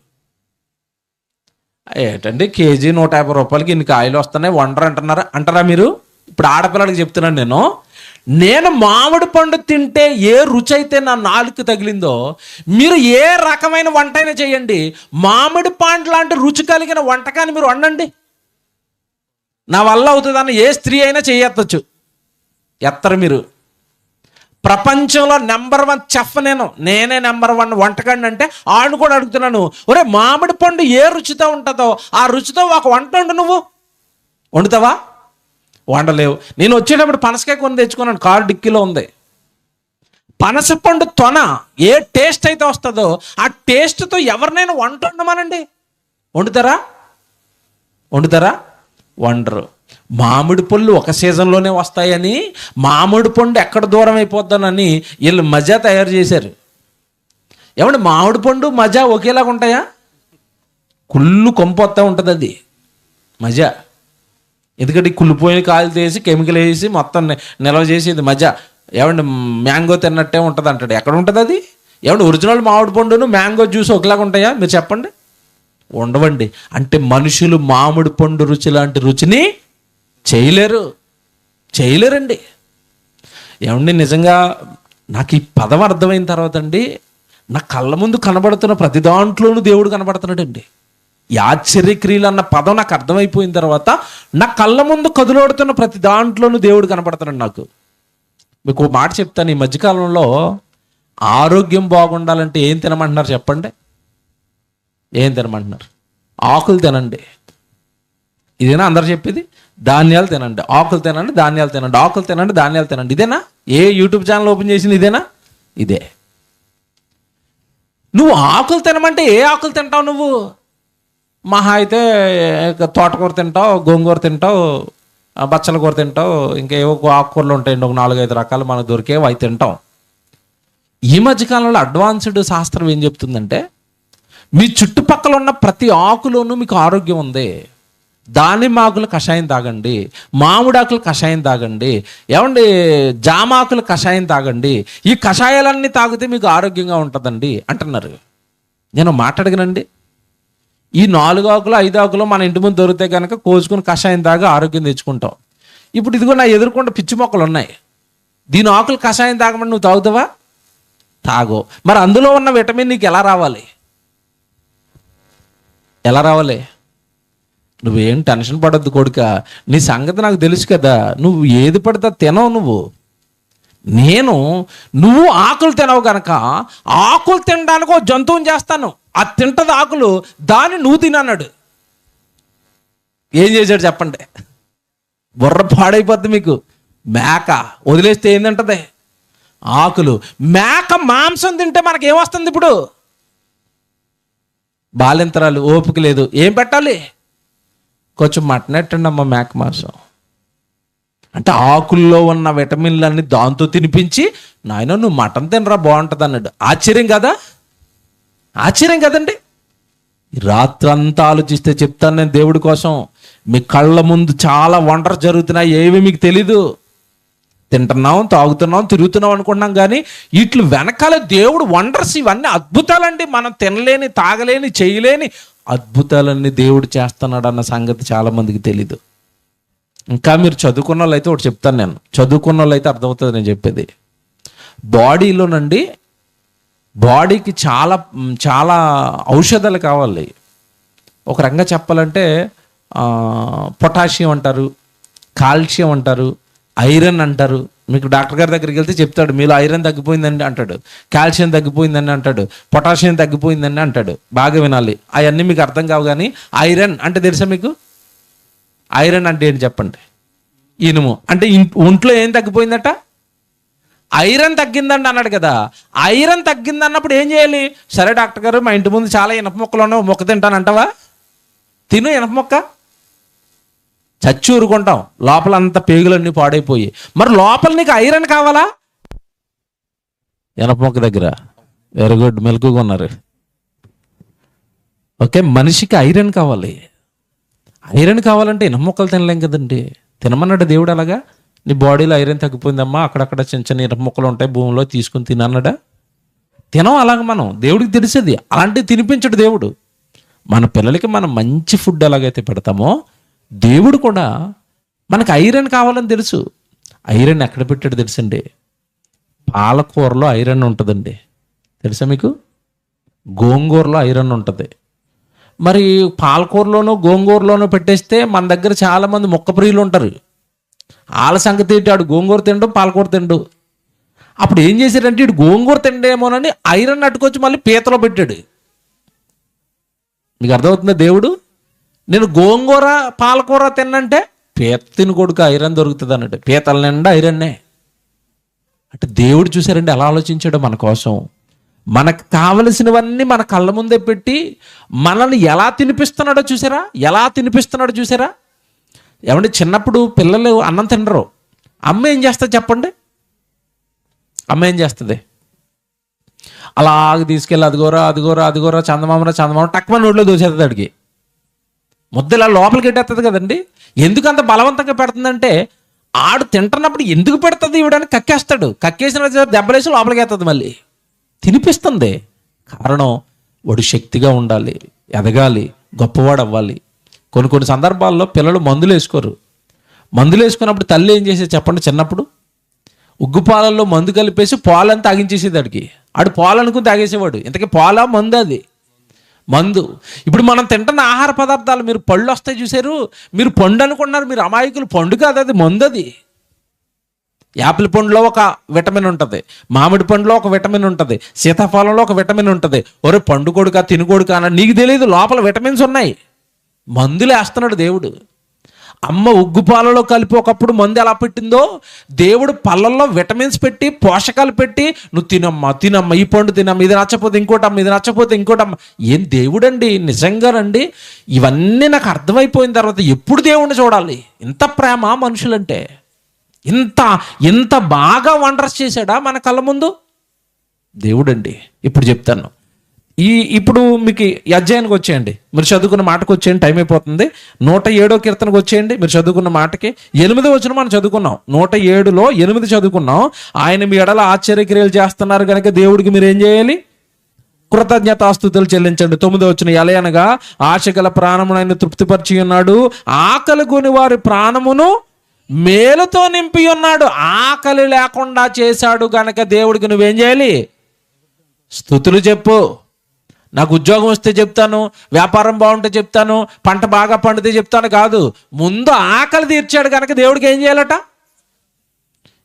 ఏంటండి కేజీ 150 రూపాయలకి ఇన్ని కాయలు వస్తున్నాయి, వండర్ అంటారా మీరు? ఇప్పుడు ఆడపిల్లలకి చెప్తున్నాను నేను మామిడి పండు తింటే ఏ రుచి అయితే నా నాలుగు తగిలిందో, మీరు ఏ రకమైన వంట అయినా చేయండి, మామిడి పండు లాంటి రుచి కలిగిన వంటకాన్ని మీరు వండండి, నా వల్ల అవుతుందని ఏ స్త్రీ అయినా చేయొచ్చు. ఎత్తరు మీరు. ప్రపంచంలో నెంబర్ 1 చెఫ్ నేనే నెంబర్ 1 వంటకాడిని అంటే ఆడు కూడా అడుగుతున్నాను, ఒరే మామిడి పండు ఏ రుచితో ఉంటుందో ఆ రుచితో ఒక వంట వండు. నువ్వు వండుతావా? వండలేవు. నేను వచ్చేటప్పుడు పనసకాయ కొని తెచ్చుకున్నాను, కారు డిక్కీలో ఉంది. పనసపండు తొన ఏ టేస్ట్ అయితే వస్తుందో ఆ టేస్ట్తో ఎవరినైనా వంట వండమనండి. వండుతారా? వండరు. మామిడి పళ్ళు ఒక సీజన్లోనే వస్తాయని, మామిడి పండు ఎక్కడ దూరం అయిపోద్దానని వీళ్ళు మజా తయారు చేశారు. ఏమంటే మామిడి పండు మజా ఒకేలాగా ఉంటాయా? కుళ్ళు కొంపొత్తా ఉంటుంది అది మజా. ఎందుకంటే కుళ్ళిపోయిన కాయలు తీసి కెమికల్ వేసి మొత్తం నిల్వ చేసేది మజా. ఏమంటే మ్యాంగో తిన్నట్టే ఉంటుంది అంటాడు. ఎక్కడ ఉంటుంది అది? ఏమంటే ఒరిజినల్ మామిడి పండును మ్యాంగో జ్యూస్ ఒకలాగా ఉంటాయా? మీరు చెప్పండి. ఉండవండి. అంటే మనుషులు మామిడి పండు రుచి లాంటి రుచిని చేయలేరండి. ఏమండి నిజంగా నాకు ఈ పదం అర్థమైన తర్వాత అండి, నా కళ్ళ ముందు కనబడుతున్న ప్రతి దాంట్లోనూ దేవుడు కనబడుతున్నాడండి. ఈ ఆశ్చర్యక్రియలు అన్న పదం నాకు అర్థమైపోయిన తర్వాత నా కళ్ళ ముందు కదులాడుతున్న ప్రతి దాంట్లోనూ దేవుడు కనబడుతున్నాడు నాకు. మీకు ఒక మాట చెప్తాను. ఈ మధ్యకాలంలో ఆరోగ్యం బాగుండాలంటే ఏం తినమంటున్నారు చెప్పండి? ఏం తినమంటున్నారు? ఆకులు తినండి. ఇదేనా అందరు చెప్పేది? ధాన్యాలు తినండి, ఆకులు తినండి, ధాన్యాలు తినండి, ఆకులు తినండి, ధాన్యాలు తినండి. ఇదేనా? ఏ యూట్యూబ్ ఛానల్ ఓపెన్ చేసింది ఇదేనా? ఇదే. నువ్వు ఆకులు తినమంటే ఏ ఆకులు తింటావు నువ్వు? మహా అయితే తోటకూర తింటావు, గోంగూర తింటావు, బచ్చల కూర తింటావు, ఇంకేవో ఆకుకూరలు ఉంటాయండి, ఒక 4-5 రకాలు మనకు దొరికేవి, అవి తింటాం. ఈ మధ్యకాలంలో అడ్వాన్స్డ్ శాస్త్రం ఏం చెప్తుందంటే, మీ చుట్టుపక్కల ఉన్న ప్రతి ఆకులోనూ మీకు ఆరోగ్యం ఉంది. దానిమ్మాకులు కషాయం తాగండి, మామిడాకులు కషాయం తాగండి, ఏమండి జామాకులు కషాయం తాగండి, ఈ కషాయాలన్నీ తాగితే మీకు ఆరోగ్యంగా ఉంటుందండి అంటున్నారు. నేను మాట్లాడగనండి. ఈ 4 ఆకులు 5 ఆకులు మన ఇంటి ముందు దొరికితే కనుక కోసుకుని కషాయం తాగి ఆరోగ్యం తెచ్చుకుంటాం. ఇప్పుడు ఇదిగో నా ఎదుర్కొంటే పిచ్చి మొక్కలు ఉన్నాయి, దీని ఆకులు కషాయం తాగమని నువ్వు తాగుతావా? తాగో. మరి అందులో ఉన్న విటమిన్ నీకు ఎలా రావాలి? నువ్వేం టెన్షన్ పడొద్దు కొడుక, నీ సంగతి నాకు తెలుసు కదా, నువ్వు ఏది పడితే తినవు. నువ్వు ఆకులు తినవు కనుక ఆకులు తినడానికి ఒక జంతువుని చేస్తాను, అది తింటది ఆకులు, దాన్ని నువ్వు తినన్నాడు. ఏం చేశాడు చెప్పండి? బుర్ర పాడైపోద్ది మీకు. మేక వదిలేస్తే ఏం తింటది? ఆకులు. మేక మాంసం తింటే మనకేమొస్తుంది? ఇప్పుడు బాలింతరాలు, ఓపిక లేదు, ఏం పెట్టాలి? కొంచెం మటన్ ఎట్టండి అమ్మ, మేక మాంసం అంటే ఆకుల్లో ఉన్న విటమిన్లన్నీ దాంతో తినిపించి, నాయన నువ్వు మటన్ తినరా బాగుంటుంది అన్నాడు. ఆశ్చర్యం కదా? ఆశ్చర్యం కదండి? రాత్రంతా ఆలోచిస్తే చెప్తాను నేను దేవుడి కోసం, మీ కళ్ళ ముందు చాలా వండర్స్ జరుగుతున్నాయి, ఏవి మీకు తెలీదు. తింటున్నాం, తాగుతున్నాం, తిరుగుతున్నాం అనుకుంటున్నాం, కానీ వీటి వెనకాల దేవుడు వండర్స్, ఇవన్నీ అద్భుతాలండి. మనం తినలేని, తాగలేని, చేయలేని అద్భుతాలన్నీ దేవుడు చేస్తున్నాడు అన్న సంగతి చాలామందికి తెలీదు. ఇంకా మీరు చదువుకున్న వాళ్ళు అయితే ఒకటి చెప్తాను నేను, చదువుకున్న వాళ్ళు అయితే అర్థమవుతుంది నేను చెప్పేది. బాడీకి చాలా చాలా ఔషధాలు కావాలి. ఒక రకంగా చెప్పాలంటే పొటాషియం అంటారు, కాల్షియం అంటారు, ఐరన్ అంటారు. మీకు డాక్టర్ గారి దగ్గరికి వెళ్తే చెప్తాడు, మీలో ఐరన్ తగ్గిపోయిందండి అంటాడు, కాల్షియం తగ్గిపోయిందని అంటాడు, పొటాషియం తగ్గిపోయిందని అంటాడు. బాగా వినాలి, అవన్నీ మీకు అర్థం కావు. కానీ ఐరన్ అంటే తెలుసా మీకు? ఐరన్ అంటే ఏంటి చెప్పండి? ఇనుము. అంటే ఒంట్లో ఏం తగ్గిపోయిందట? ఐరన్ తగ్గిందండి అన్నాడు కదా. ఐరన్ తగ్గింది అన్నప్పుడు ఏం చేయాలి? సరే డాక్టర్ గారు, మా ఇంటి ముందు చాలా ఇనప మొక్కలు ఉన్నాయి, మొక్క తింటానంటావా? తిను ఇనప మొక్క, చచ్చి ఊరుకుంటాం, లోపలంతా పేగులన్నీ పాడైపోయి. మరి లోపల నీకు ఐరన్ కావాలా? ఇనప మొక్క దగ్గర వెరీ గుడ్, మెలకుగా ఉన్నారు. ఓకే, మనిషికి ఐరన్ కావాలి. ఐరన్ కావాలంటే ఇనప మొక్కలు తినలేం కదండి. తినమన్నాడు దేవుడు. అలాగా నీ బాడీలో ఐరన్ తగ్గిపోయిందమ్మా, అక్కడక్కడ చిన్న చిన్న ఇనప మొక్కలు ఉంటాయి, భూమిలో తీసుకుని తినన్నాడా? తినం. అలాగ మనం, దేవుడికి తెలిసేది అలాంటివి తినిపించడు దేవుడు. మన పిల్లలకి మనం మంచి ఫుడ్ ఎలాగైతే పెడతామో, దేవుడు కూడా మనకు ఐరన్ కావాలని తెలుసు. ఐరన్ ఎక్కడ పెట్టాడు తెలుసండి? పాలకూరలో ఐరన్ ఉంటుందండి, తెలుసా మీకు? గోంగూరలో ఐరన్ ఉంటుంది. మరి పాలకూరలోనూ గోంగూరలోనూ పెట్టేస్తే మన దగ్గర చాలామంది మొక్క ప్రియులు ఉంటారు. వాళ్ళ సంగతి ఏంటి? ఆడు గోంగూర తిండు, పాలకూర తిండు. అప్పుడు ఏం చేశాడంటే, ఇటు గోంగూర తిండేమోనని ఐరన్ అట్టుకొచ్చి మళ్ళీ పీతలో పెట్టాడు. మీకు అర్థమవుతుందా? దేవుడు నేను గోంగూర పాలకూర తిన్నంటే పీత తిని కొడుకు ఐరన్ దొరుకుతుంది అన్నట్టు. పీతల నిండా ఐరన్నే. అంటే దేవుడు చూసారండి ఎలా ఆలోచించాడో మన కోసం. మనకు కావలసినవన్నీ మన కళ్ళ ముందే పెట్టి మనల్ని ఎలా తినిపిస్తున్నాడో చూసారా? ఎలా తినిపిస్తున్నాడో చూసారా? ఏమంటే చిన్నప్పుడు పిల్లలు అన్నం తినరు, అమ్మ ఏం చేస్తుంది చెప్పండి? అమ్మ ఏం చేస్తుంది? అలాగ తీసుకెళ్ళి అదిగోరా అదిగోరా అదిగోరా చందమామ టక్మని నోట్లో దోసేస్తుంది. అడిగి ముద్ద ఇలా లోపలికి పెట్టేస్తుంది కదండి. ఎందుకు అంత బలవంతంగా పెడుతుందంటే, ఆడు తింటున్నప్పుడు ఎందుకు పెడుతుంది ఇవ్వడానికి కక్కేస్తాడు. కక్కేసిన దెబ్బలేసి లోపలికి వేస్తుంది, మళ్ళీ తినిపిస్తుంది. కారణం వాడు శక్తిగా ఉండాలి, ఎదగాలి, గొప్పవాడు అవ్వాలి. కొన్ని సందర్భాల్లో పిల్లలు మందులు వేసుకోరు. మందులు వేసుకున్నప్పుడు తల్లి ఏం చేసేది చెప్పండి? చిన్నప్పుడు ఉగ్గు పాలల్లో మందు కలిపేసి పాలను తాగించేసేది. ఆడు పాలు అనుకుని తాగేసేవాడు. ఇంతకీ పాలా మందు? అది మందు. ఇప్పుడు మనం తింటున్న ఆహార పదార్థాలు, మీరు పళ్ళు వస్తాయి చూసారు, మీరు పండు అనుకున్నారు, మీరు అమాయకులు. పండు కాదు, అది మందు. అది యాపిల్ పండులో ఒక విటమిన్ ఉంటుంది, మామిడి పండులో ఒక విటమిన్ ఉంటుంది, సీతాఫలంలో ఒక విటమిన్ ఉంటుంది. ఒరే పండు కొడుకా, తినుకొడుకా అన్న నీకు తెలియదు, లోపల విటమిన్స్ ఉన్నాయి. మందులు వేస్తున్నాడు దేవుడు. అమ్మ ఉగ్గు పాలలో కలిపి ఒకప్పుడు మందు ఎలా పెట్టిందో, దేవుడు పళ్ళల్లో విటమిన్స్ పెట్టి, పోషకాలు పెట్టి, నువ్వు తినమ్మా ఈ పండు తినమ్మా, ఇది నచ్చపోతే ఇంకోటమ్మ, ఇది నచ్చపోతే ఇంకోటమ్మ. ఏం దేవుడండి నిజంగానండి. ఇవన్నీ నాకు అర్థమైపోయిన తర్వాత ఎప్పుడు దేవుణ్ణి చూడాలి? ఇంత ప్రేమ మనుషులంటే. ఇంత బాగా వండర్స్ చేశాడా మన కళ్ళ ముందు దేవుడండి. ఇప్పుడు చెప్తాను. ఇప్పుడు మీకు అధ్యాయానికి వచ్చేయండి, మీరు చదువుకున్న మాటకు వచ్చేయండి, టైం అయిపోతుంది. 107వ కీర్తనకు వచ్చేయండి, మీరు చదువుకున్న మాటకి 8వ వచనం మనం చదువుకున్నాం. 107లో 8 చదువుకున్నాం. ఆయన మీ ఎడల ఆశ్చర్యక్రియలు చేస్తున్నారు కనుక దేవుడికి మీరు ఏం చేయాలి? కృతజ్ఞతాస్తుతులు చెల్లించండి. 9వ వచనం, ఎలయనగా ఆశగల ప్రాణమును ఆయన తృప్తిపరిచి ఉన్నాడు, ఆకలి కొని వారి ప్రాణమును మేలుతో నింపి ఉన్నాడు. ఆకలి లేకుండా చేశాడు గనక దేవుడికి నువ్వేం చేయాలి? స్తుతులు చెప్పు. నాకు ఉద్యోగం వస్తే చెప్తాను, వ్యాపారం బాగుంటే చెప్తాను, పంట బాగా పండితే చెప్తాను కాదు. ముందు ఆకలి తీర్చాడు కనుక దేవుడికి ఏం చేయాలట?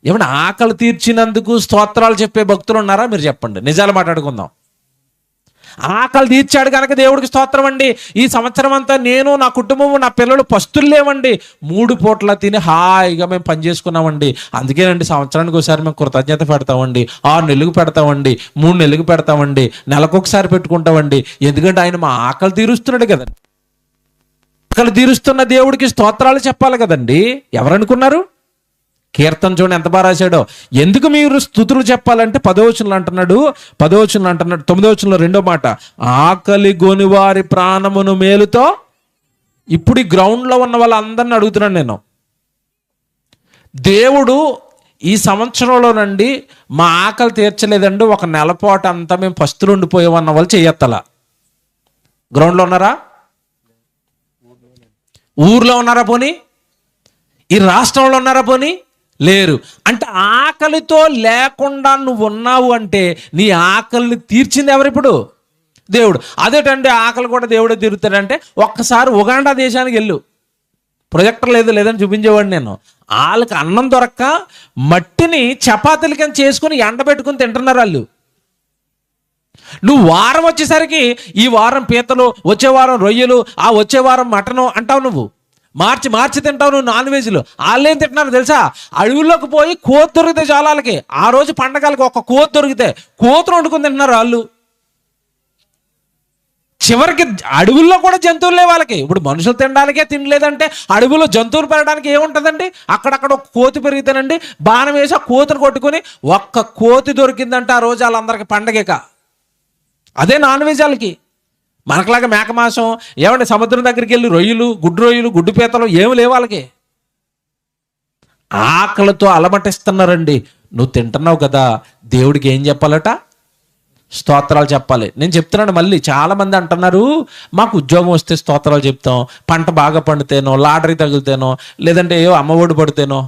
ఏమన్నా ఆకలి తీర్చినందుకు స్తోత్రాలు చెప్పే భక్తులు ఉన్నారా? మీరు చెప్పండి, నిజాలు మాట్లాడుకుందాం. ఆకలి తీర్చాడు కనుక దేవుడికి స్తోత్రం అండి. ఈ సంవత్సరం అంతా నేను, నా కుటుంబము, నా పిల్లలు పస్తులు లేవండి, 3 పూట్ల తిని హాయిగా మేము పని చేసుకున్నామండి. అందుకేనండి సంవత్సరానికి ఒకసారి మేము కృతజ్ఞత పెడతామండి, 6 నెలలకు పెడతామండి, 3 నెలలకు పెడతామండి, నెలకొకసారి పెట్టుకుంటామండి. ఎందుకంటే ఆయన మా ఆకలి తీరుస్తున్నాడు కదండి. ఆకలి తీరుస్తున్న దేవుడికి స్తోత్రాలు చెప్పాలి కదండి. ఎవరనుకున్నారు? కీర్తన చూడండి ఎంత బాగా రాశాడో. ఎందుకు మీరు స్తుతులు చెప్పాలంటే 10వ వచనంలో అంటున్నాడు, 9వ వచనంలో రెండో మాట, ఆకలి గోని వారి ప్రాణమును మేలుతో. ఇప్పుడు ఈ గ్రౌండ్లో ఉన్న వాళ్ళందరినీ అడుగుతున్నాను నేను, దేవుడు ఈ సంవత్సరంలోనండి మా ఆకలి తీర్చలేదండి, ఒక నెలపాటు అంతా మేము పస్తులు ఉండిపోయామన్న వాళ్ళు చెయ్యత్తలా. గ్రౌండ్లో ఉన్నారా? ఊర్లో ఉన్నారా? పోనీ ఈ రాష్ట్రంలో ఉన్నారా? పోనీ లేరు. అంటే ఆకలితో లేకుండా నువ్వు ఉన్నావు అంటే నీ ఆకలిని తీర్చింది ఎవరు? ఇప్పుడు దేవుడు. అదేటండి ఆకలి కూడా దేవుడే తీరుతాడంటే, ఒక్కసారి ఉగాండా దేశానికి వెళ్ళు, ప్రొజెక్టర్ లేదని చూపించేవాడు నేను. వాళ్ళకి అన్నం దొరక్క మట్టిని చపాతీల కింద చేసుకుని ఎండబెట్టుకుని తింటున్నారు వాళ్ళు. నువ్వు వారం వచ్చేసరికి ఈ వారం పీతలు, వచ్చే వారం రొయ్యలు, ఆ వచ్చే వారం మటను అంటావు. నువ్వు మార్చి తింటావు నువ్వు నాన్ వెజ్లు. వాళ్ళు ఏం తింటున్నారు తెలుసా? అడవుల్లోకి పోయి కోతి దొరికితే చాలా వాళ్ళకి, ఆ రోజు పండగలకి ఒక కోతి దొరికితే కోతులు వండుకుని తింటున్నారు వాళ్ళు. చివరికి అడవుల్లో కూడా జంతువులు లేవు వాళ్ళకి. ఇప్పుడు మనుషులు తినడానికే తినలేదంటే అడవుల్లో జంతువులు పెరగడానికి ఏముంటుందండి? అక్కడక్కడ ఒక కోతి పెరిగితేనండి బాణం వేసి ఆ కోతిని కొట్టుకుని ఒక్క కోతి దొరికిందంటే ఆ రోజు వాళ్ళందరికీ పండగేక. అదే నాన్ వెజ్ వాళ్ళకి. మనకులాగా మేక మాంసం ఏమంటే సముద్రం దగ్గరికి వెళ్ళి రొయ్యలు, గుడ్డు పీతలు ఏమి లేవు వాళ్ళకి. ఆకలితో అలమటిస్తున్నారండి. నువ్వు తింటున్నావు కదా, దేవుడికి ఏం చెప్పాలట? స్తోత్రాలు చెప్పాలి. నేను చెప్తున్నాను మళ్ళీ, చాలామంది అంటున్నారు మాకు ఉద్యోగం వస్తే స్తోత్రాలు చెప్తాం, పంట బాగా పండితేనో, లాటరీ తగిలితేనో, లేదంటే ఏవో అమ్మఒడి పడితేనో.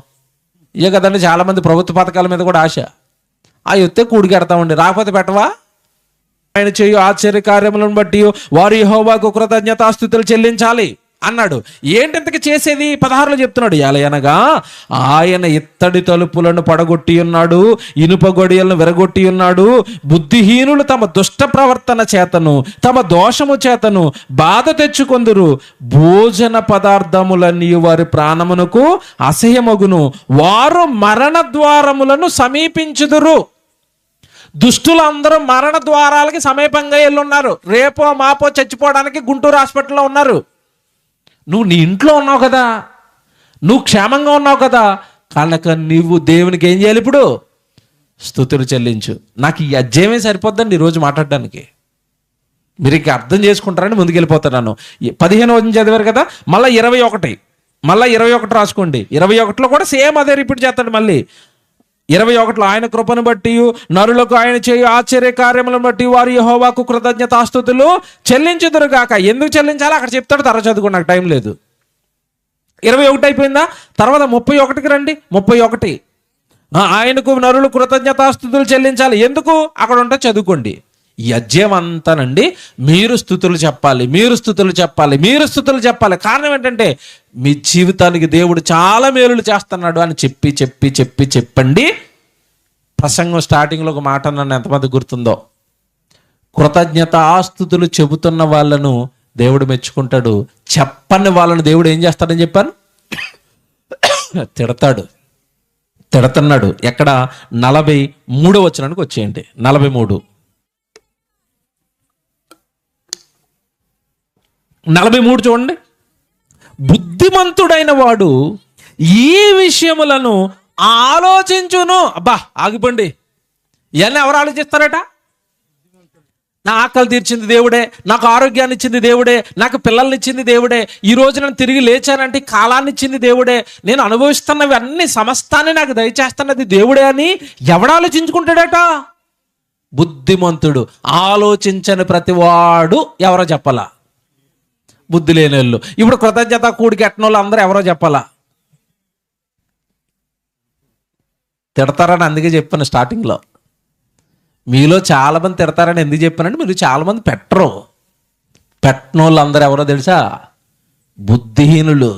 ఇవే కదండి చాలామంది ప్రభుత్వ పథకాల మీద కూడా ఆశ. అవి వస్తే కూడికెడతామండి, రాకపోతే పెట్టవా? ఆయన చేయు ఆశ్చర్య కార్యములను బట్టి వారు యెహోవాకు కృతజ్ఞతాస్తుతులు చెల్లించాలి అన్నాడు. ఏంటింతకి చేసేది? 16లో చెప్తున్నాడు, ఎలయనగా ఆయన ఇత్తడి తలుపులను పడగొట్టి ఉన్నాడు, ఇనుప గొడియలను విరగొట్టి ఉన్నాడు. బుద్ధిహీనులు తమ దుష్ట ప్రవర్తన చేతను, తమ దోషము చేతను బాధ తెచ్చుకొందురు. భోజన పదార్థములన్నీ వారి ప్రాణమునకు అసహ్యమగును, వారు మరణ ద్వారములను సమీపించుదురు. దుష్టులందరూ మరణ ద్వారాలకి సమీపంగా వెళ్ళున్నారు. రేపో మాపో చచ్చిపోవడానికి గుంటూరు హాస్పిటల్లో ఉన్నారు. నువ్వు నీ ఇంట్లో ఉన్నావు కదా, నువ్వు క్షేమంగా ఉన్నావు కదా, కనుక నువ్వు దేవునికి ఏం చేయాలి? ఇప్పుడు స్తుతులు చెల్లించు. నాకు ఈ అధ్యాయమే సరిపోద్దండి ఈరోజు మాట్లాడడానికి. మీరు ఇక అర్థం చేసుకుంటారని ముందుకెళ్ళిపోతున్నాను. 15 చదివారు కదా, మళ్ళీ 21 రాసుకోండి. 21లో కూడా సేమ్ అదే రిపీట్ చేస్తాడు మళ్ళీ. 21లో ఆయన కృపను బట్టి నరులకు ఆయన చేయు ఆశ్చర్య కార్యములను బట్టి వారు యెహోవాకు కృతజ్ఞతాస్తుతులు చెల్లించుదురుగాక. ఎందుకు చెల్లించాలో అక్కడ చెప్తాడు, తర్వాత చదువుకో, నాకు టైం లేదు. 21 అయిపోయిందా? తర్వాత 31కి రండి. 31 ఆయనకు నరులు కృతజ్ఞతాస్తుతులు చెల్లించాలి. ఎందుకు? అక్కడ ఉంటే చదువుకోండి. ఈ అధ్యాయం అంతానండి మీరు స్తుతులు చెప్పాలి. కారణం ఏంటంటే మీ జీవితానికి దేవుడు చాలా మేలులు చేస్తున్నాడు అని చెప్పండి. ప్రసంగం స్టార్టింగ్లో ఒక మాట నన్ను ఎంతమంది గుర్తుందో, కృతజ్ఞతాస్తుతులు చెబుతున్న వాళ్ళను దేవుడు మెచ్చుకుంటాడు, చెప్పని వాళ్ళను దేవుడు ఏం చేస్తాడని చెప్పాను? తిడతున్నాడు. ఎక్కడ? 43వ వచనానికి వచ్చేయండి. 43 చూడండి. బుద్ధిమంతుడైన వాడు ఈ విషయములను ఆలోచించును. అబ్బా ఆగిపోండి, ఇవన్నీ ఎవరు ఆలోచిస్తారట? నా ఆకలి తీర్చింది దేవుడే, నాకు ఆరోగ్యాన్ని ఇచ్చింది దేవుడే, నాకు పిల్లల్ని ఇచ్చింది దేవుడే, ఈ రోజు నేను తిరిగి లేచానంటే కాలాన్ని ఇచ్చింది దేవుడే, నేను అనుభవిస్తున్నవి అన్ని సమస్తాన్ని నాకు దయచేస్తున్నది దేవుడే అని ఎవడు ఆలోచించుకుంటాడట? బుద్ధిమంతుడు. ఆలోచించని ప్రతివాడు ఎవరో చెప్పాలా? బుద్ధి లేని వాళ్ళు. ఇప్పుడు కృతజ్ఞత కూడికి ఎట్టనోళ్ళు అందరూ ఎవరో చెప్పాలా? తిడతారని అందుకే చెప్పాను స్టార్టింగ్లో. మీలో చాలామంది తిడతారని ఎందుకు చెప్పానంటే మీరు చాలామంది పెట్టనోళ్ళు అందరూ ఎవరో తెలుసా? బుద్ధిహీనులు.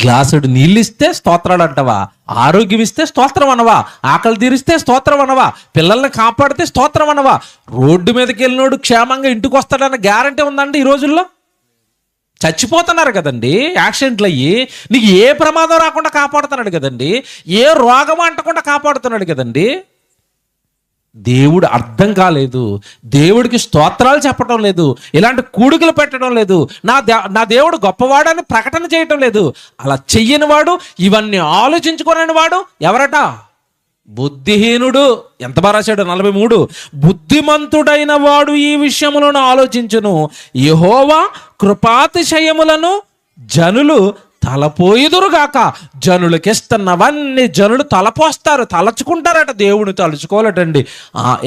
గ్లాసుడు నీళ్ళు ఇస్తే స్తోత్రాలు అంటావా? ఆరోగ్యం ఇస్తే స్తోత్రం అనవా? ఆకలి తీరిస్తే స్తోత్రం అనవా? పిల్లల్ని కాపాడితే స్తోత్రం అనవా? రోడ్డు మీదకి వెళ్ళినోడు క్షేమంగా ఇంటికి వస్తాడన్న గ్యారంటీ ఉందండి ఈ రోజుల్లో? చచ్చిపోతున్నారు కదండి యాక్సిడెంట్లు అయ్యి. నీకు ఏ ప్రమాదం రాకుండా కాపాడుతున్నాడు కదండి, ఏ రోగం అంటకుండా కాపాడుతున్నాడు కదండి. దేవుడు అర్థం కాలేదు, దేవుడికి స్తోత్రాలు చెప్పడం లేదు, ఇలాంటి కూడుకులు పెట్టడం లేదు, నా దేవుడు గొప్పవాడని ప్రకటన చేయటం లేదు. అలా చెయ్యని వాడు, ఇవన్నీ ఆలోచించుకోనని వాడు ఎవరట? బుద్ధిహీనుడు. ఎంత బాగా రాశాడు 43. బుద్ధిమంతుడైన వాడు ఈ విషయములను ఆలోచించును, యెహోవా కృపాతిశయములను జనులు తలపోయిదురుగాక. జనులకిస్తున్నవన్నీ జనులు తలపోస్తారు, తలచుకుంటారట. దేవుని తలుచుకోవాలటండి.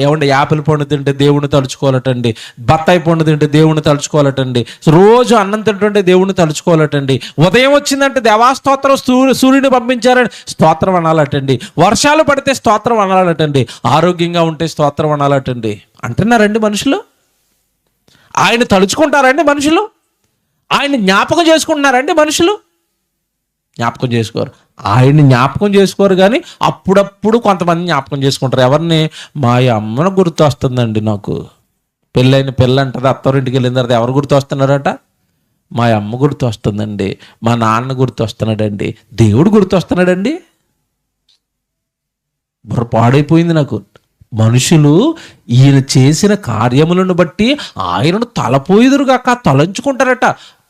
ఏమంటే యాపిల్ పండు తింటే దేవుని తలుచుకోవాలటండి, బత్తాయి పండు తింటే దేవుని తలుచుకోవాలటండి, రోజు అన్నం తింటుంటే దేవుని తలుచుకోవాలటండి, ఉదయం వచ్చిందంటే దేవాస్తోత్రం, సూర్యుని పంపించారని స్తోత్రం అనాలటండి, వర్షాలు పడితే స్తోత్రం అనాలటండి, ఆరోగ్యంగా ఉంటే స్తోత్రం అనాలటండి. అంటున్నారండి మనుషులు? ఆయన తలుచుకుంటారండి మనుషులు? ఆయన జ్ఞాపకం చేసుకుంటున్నారండి మనుషులు? జ్ఞాపకం చేసుకోరు. ఆయన్ని జ్ఞాపకం చేసుకోరు, కానీ అప్పుడప్పుడు కొంతమంది జ్ఞాపకం చేసుకుంటారు. ఎవరిని? మా అమ్మను గుర్తు వస్తుందండి నాకు. పెళ్ళైన పెళ్ళి అంటది, అత్తవారింటికి వెళ్ళిన తర్వాత ఎవరు గుర్తు వస్తున్నారట? మా అమ్మ గుర్తు వస్తుందండి, మా నాన్న గుర్తు వస్తున్నాడండి, దేవుడు గుర్తు వస్తున్నాడండి. బుర్ర పాడైపోయింది నాకు. మనుషులు ఈయన చేసిన కార్యములను బట్టి ఆయనను తలపోయిదురుగాక తలంచుకుంటారట.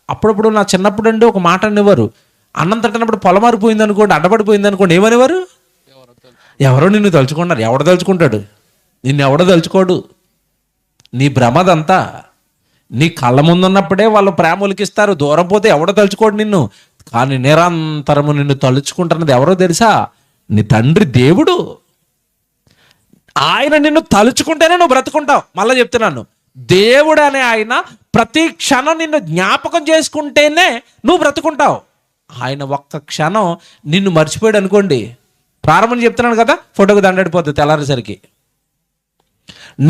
అప్పుడప్పుడు నా చిన్నప్పుడు అండి ఒక మాట అనేవారు, అన్నం తింటున్నప్పుడు పొలమారిపోయింది అనుకోండి, అడ్డపడిపోయింది అనుకోండి, ఏమనేవారు? ఎవరో నిన్ను తలుచుకున్నారు. ఎవడ తలుచుకుంటాడు? నిన్ను ఎవడో తలుచుకోడు. నీ భ్రమదంతా. నీ కళ్ళ ముందున్నప్పుడే వాళ్ళు ప్రేమలకిస్తారు, దూరం పోతే ఎవడో తలుచుకోడు నిన్ను. కానీ నిరంతరము నిన్ను తలుచుకుంటున్నది ఎవరో తెలుసా? నీ తండ్రి దేవుడు. ఆయన నిన్ను తలుచుకుంటేనే నువ్వు బ్రతుకుంటావు. మళ్ళీ చెప్తున్నాను, దేవుడు అనే ఆయన ప్రతి క్షణం నిన్ను జ్ఞాపకం చేసుకుంటేనే నువ్వు బ్రతుకుంటావు. ఆయన ఒక్క క్షణం నిన్ను మర్చిపోయాడు అనుకోండి, ప్రారంభం చెప్తున్నాను కదా, ఫోటోకి దండడిపోతుంది తెల్లారేసరికి.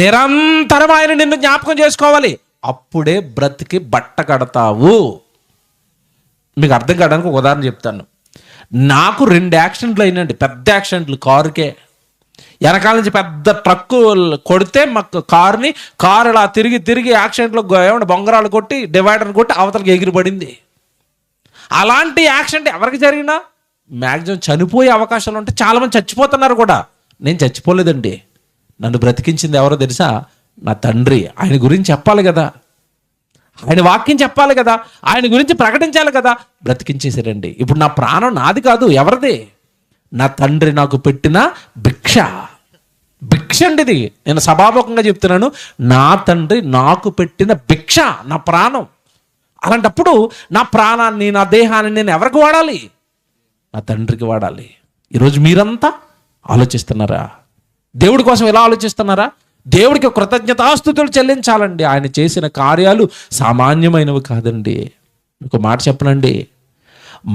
నిరంతరం ఆయన నిన్ను జ్ఞాపకం చేసుకోవాలి, అప్పుడే బ్రతికి బట్ట కడతావు. మీకు అర్థం కావడానికి ఒక ఉదాహరణ చెప్తాను. నాకు 2 యాక్సిడెంట్లు అయినండి, పెద్ద యాక్సిడెంట్లు. కారుకే వెనకాల నుంచి పెద్ద ట్రక్కు కొడితే మాకు కారు ఇలా తిరిగి యాక్సిడెంట్లో ఏమంటే బొంగరాలు కొట్టి డివైడర్ కొట్టి అవతలకి ఎగిరిపడింది. అలాంటి యాక్సిడెంట్ ఎవరికి జరిగినా మ్యాక్సిమం చనిపోయే అవకాశాలు ఉంటాయి. చాలామంది చచ్చిపోతున్నారు కూడా. నేను చచ్చిపోలేదండి, నన్ను బ్రతికించింది ఎవరో తెలుసా? నా తండ్రి. ఆయన గురించి చెప్పాలి కదా, ఆయన వాక్యం చెప్పాలి కదా, ఆయన గురించి ప్రకటించాలి కదా, బ్రతికించేసారండి. ఇప్పుడు నా ప్రాణం నాది కాదు, ఎవరిది? నా తండ్రి నాకు పెట్టిన భిక్ష అండి ఇది. నేను సభాముఖంగా చెప్తున్నాను, నా తండ్రి నాకు పెట్టిన భిక్ష నా ప్రాణం. అలాంటప్పుడు నా ప్రాణాన్ని, నా దేహాన్ని నేను ఎవరికి వాడాలి? నా తండ్రికి వాడాలి. ఈరోజు మీరంతా ఆలోచిస్తున్నారా? దేవుడి కోసం ఎలా ఆలోచిస్తున్నారా? దేవుడికి కృతజ్ఞతాస్తుతులు చెల్లించాలండి. ఆయన చేసిన కార్యాలు సామాన్యమైనవి కాదండి. ఒక మాట చెప్పనండి,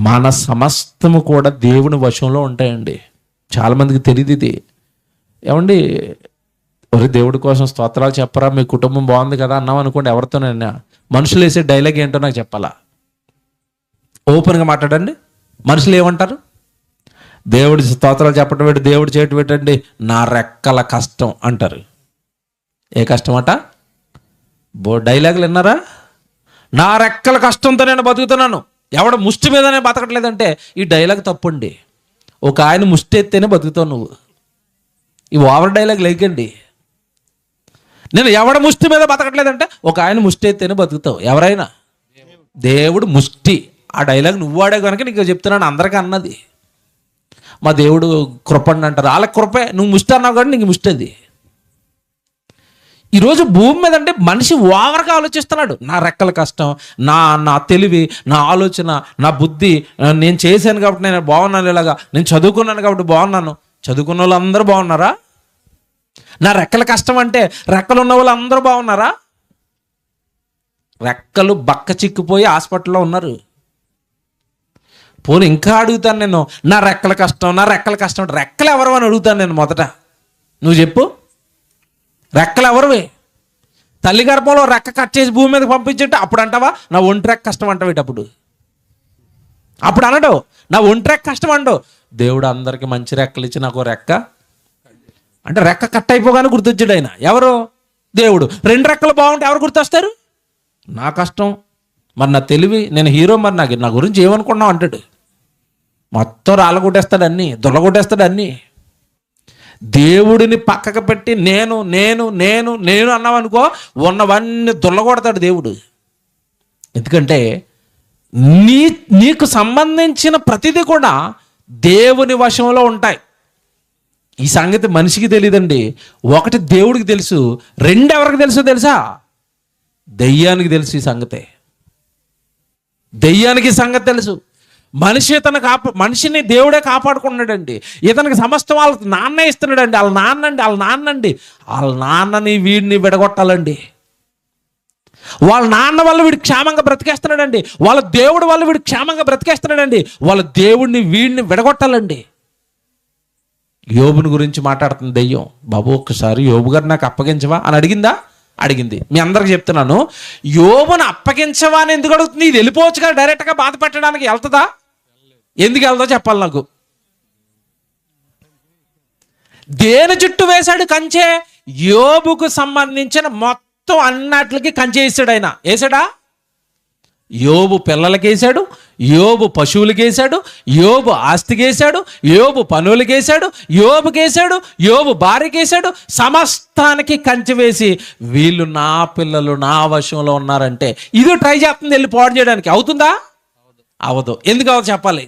మన సమస్తము కూడా దేవుని వశంలో ఉంటాయండి. చాలామందికి తెలియదు ఇది. ఏమండి, ఒరే దేవుడి కోసం స్తోత్రాలు చెప్పరా, మీ కుటుంబం బాగుంది కదా అన్నాం అనుకోండి, ఎవరితోనైనా మనుషులు వేసే డైలాగ్ ఏంటో నాకు చెప్పాలా? ఓపెన్గా మాట్లాడండి. మనుషులు ఏమంటారు? దేవుడి స్తోత్రాలు చెప్పడం పెట్టి, దేవుడి చేయటం పెట్టండి, నా రెక్కల కష్టం అంటారు. ఏ కష్టం అట? డైలాగులు విన్నారా? నా రెక్కల కష్టంతో నేను బతుకుతున్నాను. ఎవడ ముష్టి మీదనే బతకట్లేదంటే ఈ డైలాగ్ తప్పండి. ఒక ఆయన ముష్టి ఎత్తేనే బతుకుతావు నువ్వు. ఈ ఓవర్ డైలాగ్ లేకండి. నేను ఎవడ ముష్టి మీద బతకట్లేదంటే ఒక ఆయన ముష్టి ఎత్తేనే బతుకుతావు. ఎవరైనా దేవుడు ముష్టి, ఆ డైలాగ్ నువ్వు వాడే కనుక నీకు చెప్తున్నాను. అందరికీ అన్నది. మా దేవుడు కృపండి అంటారు, వాళ్ళకి కృపే. నువ్వు ముష్టి అన్నావు కానీ నీకు ముష్టి అది. ఈరోజు భూమి మీద అంటే మనిషి ఓవర్గా ఆలోచిస్తున్నాడు. నా రెక్కల కష్టం, నా తెలివి, నా ఆలోచన, నా బుద్ధి, నేను చేశాను కాబట్టి నేను బాగున్నాను, ఇలాగా నేను చదువుకున్నాను కాబట్టి బాగున్నాను. చదువుకున్న వాళ్ళు అందరూ బాగున్నారా? నా రెక్కల కష్టం అంటే రెక్కలు ఉన్న వాళ్ళు అందరూ బాగున్నారా? రెక్కలు బక్క చిక్కిపోయి హాస్పిటల్లో ఉన్నారు. పోనీ ఇంకా అడుగుతాను నేను, నా రెక్కల కష్టం అంటే రెక్కలు ఎవరు అని అడుగుతాను నేను. మొదట నువ్వు చెప్పు, రెక్కలు ఎవరివి? తల్లి గర్భంలో రెక్క కట్ చేసి భూమి మీద పంపించుంటే అప్పుడు అంటావా నా ఒంటి రెక్క కష్టం అంటావు? అప్పుడు అనడు నా ఒంటి రెక్క కష్టం అండు. దేవుడు అందరికి మంచి రెక్కలు ఇచ్చి నాకు రెక్క అంటే రెక్క కట్ అయిపోగానే గుర్తొచ్చాడు ఆయన. ఎవరు? దేవుడు. 2 రెక్కలు బాగుంటే ఎవరు గుర్తొస్తారు? నా కష్టం, మరి నా తెలివి, నేను హీరో, మరి నా గురించి ఏమనుకున్నావు అంటాడు. మొత్తం రాళ్ళగొట్టేస్తాడు, అన్నీ దొల్లగొట్టేస్తాడు. అన్నీ దేవుడిని పక్కకు పెట్టి నేను నేను నేను నేను అన్నావనుకో ఉన్నవన్నీ దొల్లగొడతాడు దేవుడు. ఎందుకంటే నీకు సంబంధించిన ప్రతిదీ కూడా దేవుని వశంలో ఉంటాయి. ఈ సంగతి మనిషికి తెలియదండి. 1 దేవుడికి తెలుసు, 2 ఎవరికి తెలుసో తెలుసా? దెయ్యానికి తెలుసు ఈ సంగతే. దెయ్యానికి సంగతి తెలుసు. మనిషిని దేవుడే కాపాడుకున్నాడండి. ఇతనికి సమస్తం వాళ్ళ నాన్నే ఇస్తున్నాడండి. వాళ్ళ నాన్నని వీడిని విడగొట్టాలండి. వాళ్ళ నాన్న వల్ల వీడు క్షేమంగా బ్రతికేస్తున్నాడండి. వాళ్ళ దేవుడు వల్ల వీడు క్షేమంగా బ్రతికేస్తున్నాడండి. వాళ్ళ దేవుడిని వీడిని విడగొట్టాలండి. యోబుని గురించి మాట్లాడుతుంది దెయ్యం. బాబు ఒక్కసారి యోబు గారు నాకు అప్పగించవా అని అడిగింది. మీ అందరికి చెప్తున్నాను, యోబుని అప్పగించవా అని ఎందుకు అడుగుతుంది? ఇది వెళ్ళిపోవచ్చు కదా, డైరెక్ట్గా బాధ పెట్టడానికి వెళ్తుందా? ఎందుకు వెళ్తుందో చెప్పాలి నాకు. దేని చుట్టూ వేశాడు కంచె? యోబుకు సంబంధించిన మొత్తం అన్నట్లకి కంచె వేసాడు ఆయన. వేసాడా? యోబు పిల్లలకి వేసాడు, యోబు పశువులకి వేసాడు, యోబు ఆస్తికి వేసాడు, యోబు పనులకి వేసాడు, యోబుకి వేసాడు, యోబు భార్యకి వేసాడు. సమస్తానికి కంచె వేసి వీళ్ళు నా పిల్లలు నా వశంలో ఉన్నారంటే ఇది ట్రై చేస్తుంది వెళ్ళి పాడు చేయడానికి. అవుతుందా? అవదు. ఎందుకు అవదు చెప్పాలి.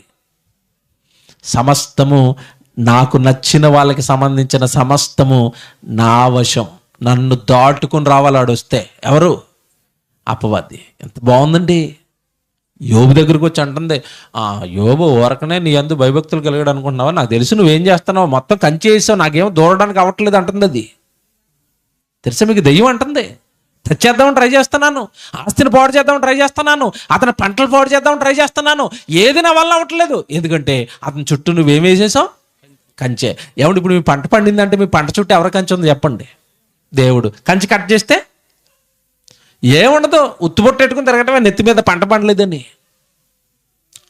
సమస్తము నాకు నచ్చిన వాళ్ళకి సంబంధించిన సమస్తము నా వశం. నన్ను దాటుకుని రావాలాడు వస్తే ఎవరు? అపవాది. ఎంత బాగుందండి. యోబు దగ్గరికి వచ్చి అంటుంది, యోబు ఊరకనే నీ అందు భయభక్తులు కలిగాడు అనుకుంటున్నావా? నాకు తెలుసు నువ్వేం చేస్తున్నావు, మొత్తం కంచె వేసావు, నాకేమో దూరడానికి అవ్వట్లేదు అంటుంది. అది తెలుసా మీకు? దెయ్యం అంటుంది. తెచ్చేద్దామని ట్రై చేస్తున్నాను, ఆస్తిని పాడు చేద్దామని ట్రై చేస్తున్నాను, అతని పంటలు పాడు చేద్దామని ట్రై చేస్తున్నాను, ఏది నా వల్ల అవ్వట్లేదు. ఎందుకంటే అతని చుట్టూ నువ్వేం వేసేసావు? కంచె. ఏమంటే ఇప్పుడు మీ పంట పండిందంటే మీ పంట చుట్టూ ఎవరి కంచె ఉంది చెప్పండి? దేవుడు. కంచె కట్ చేస్తే ఏముండదు, ఉత్తుబొట్టెట్టుకుని తిరగటమే, నెత్తి మీద పంట పండలేదని.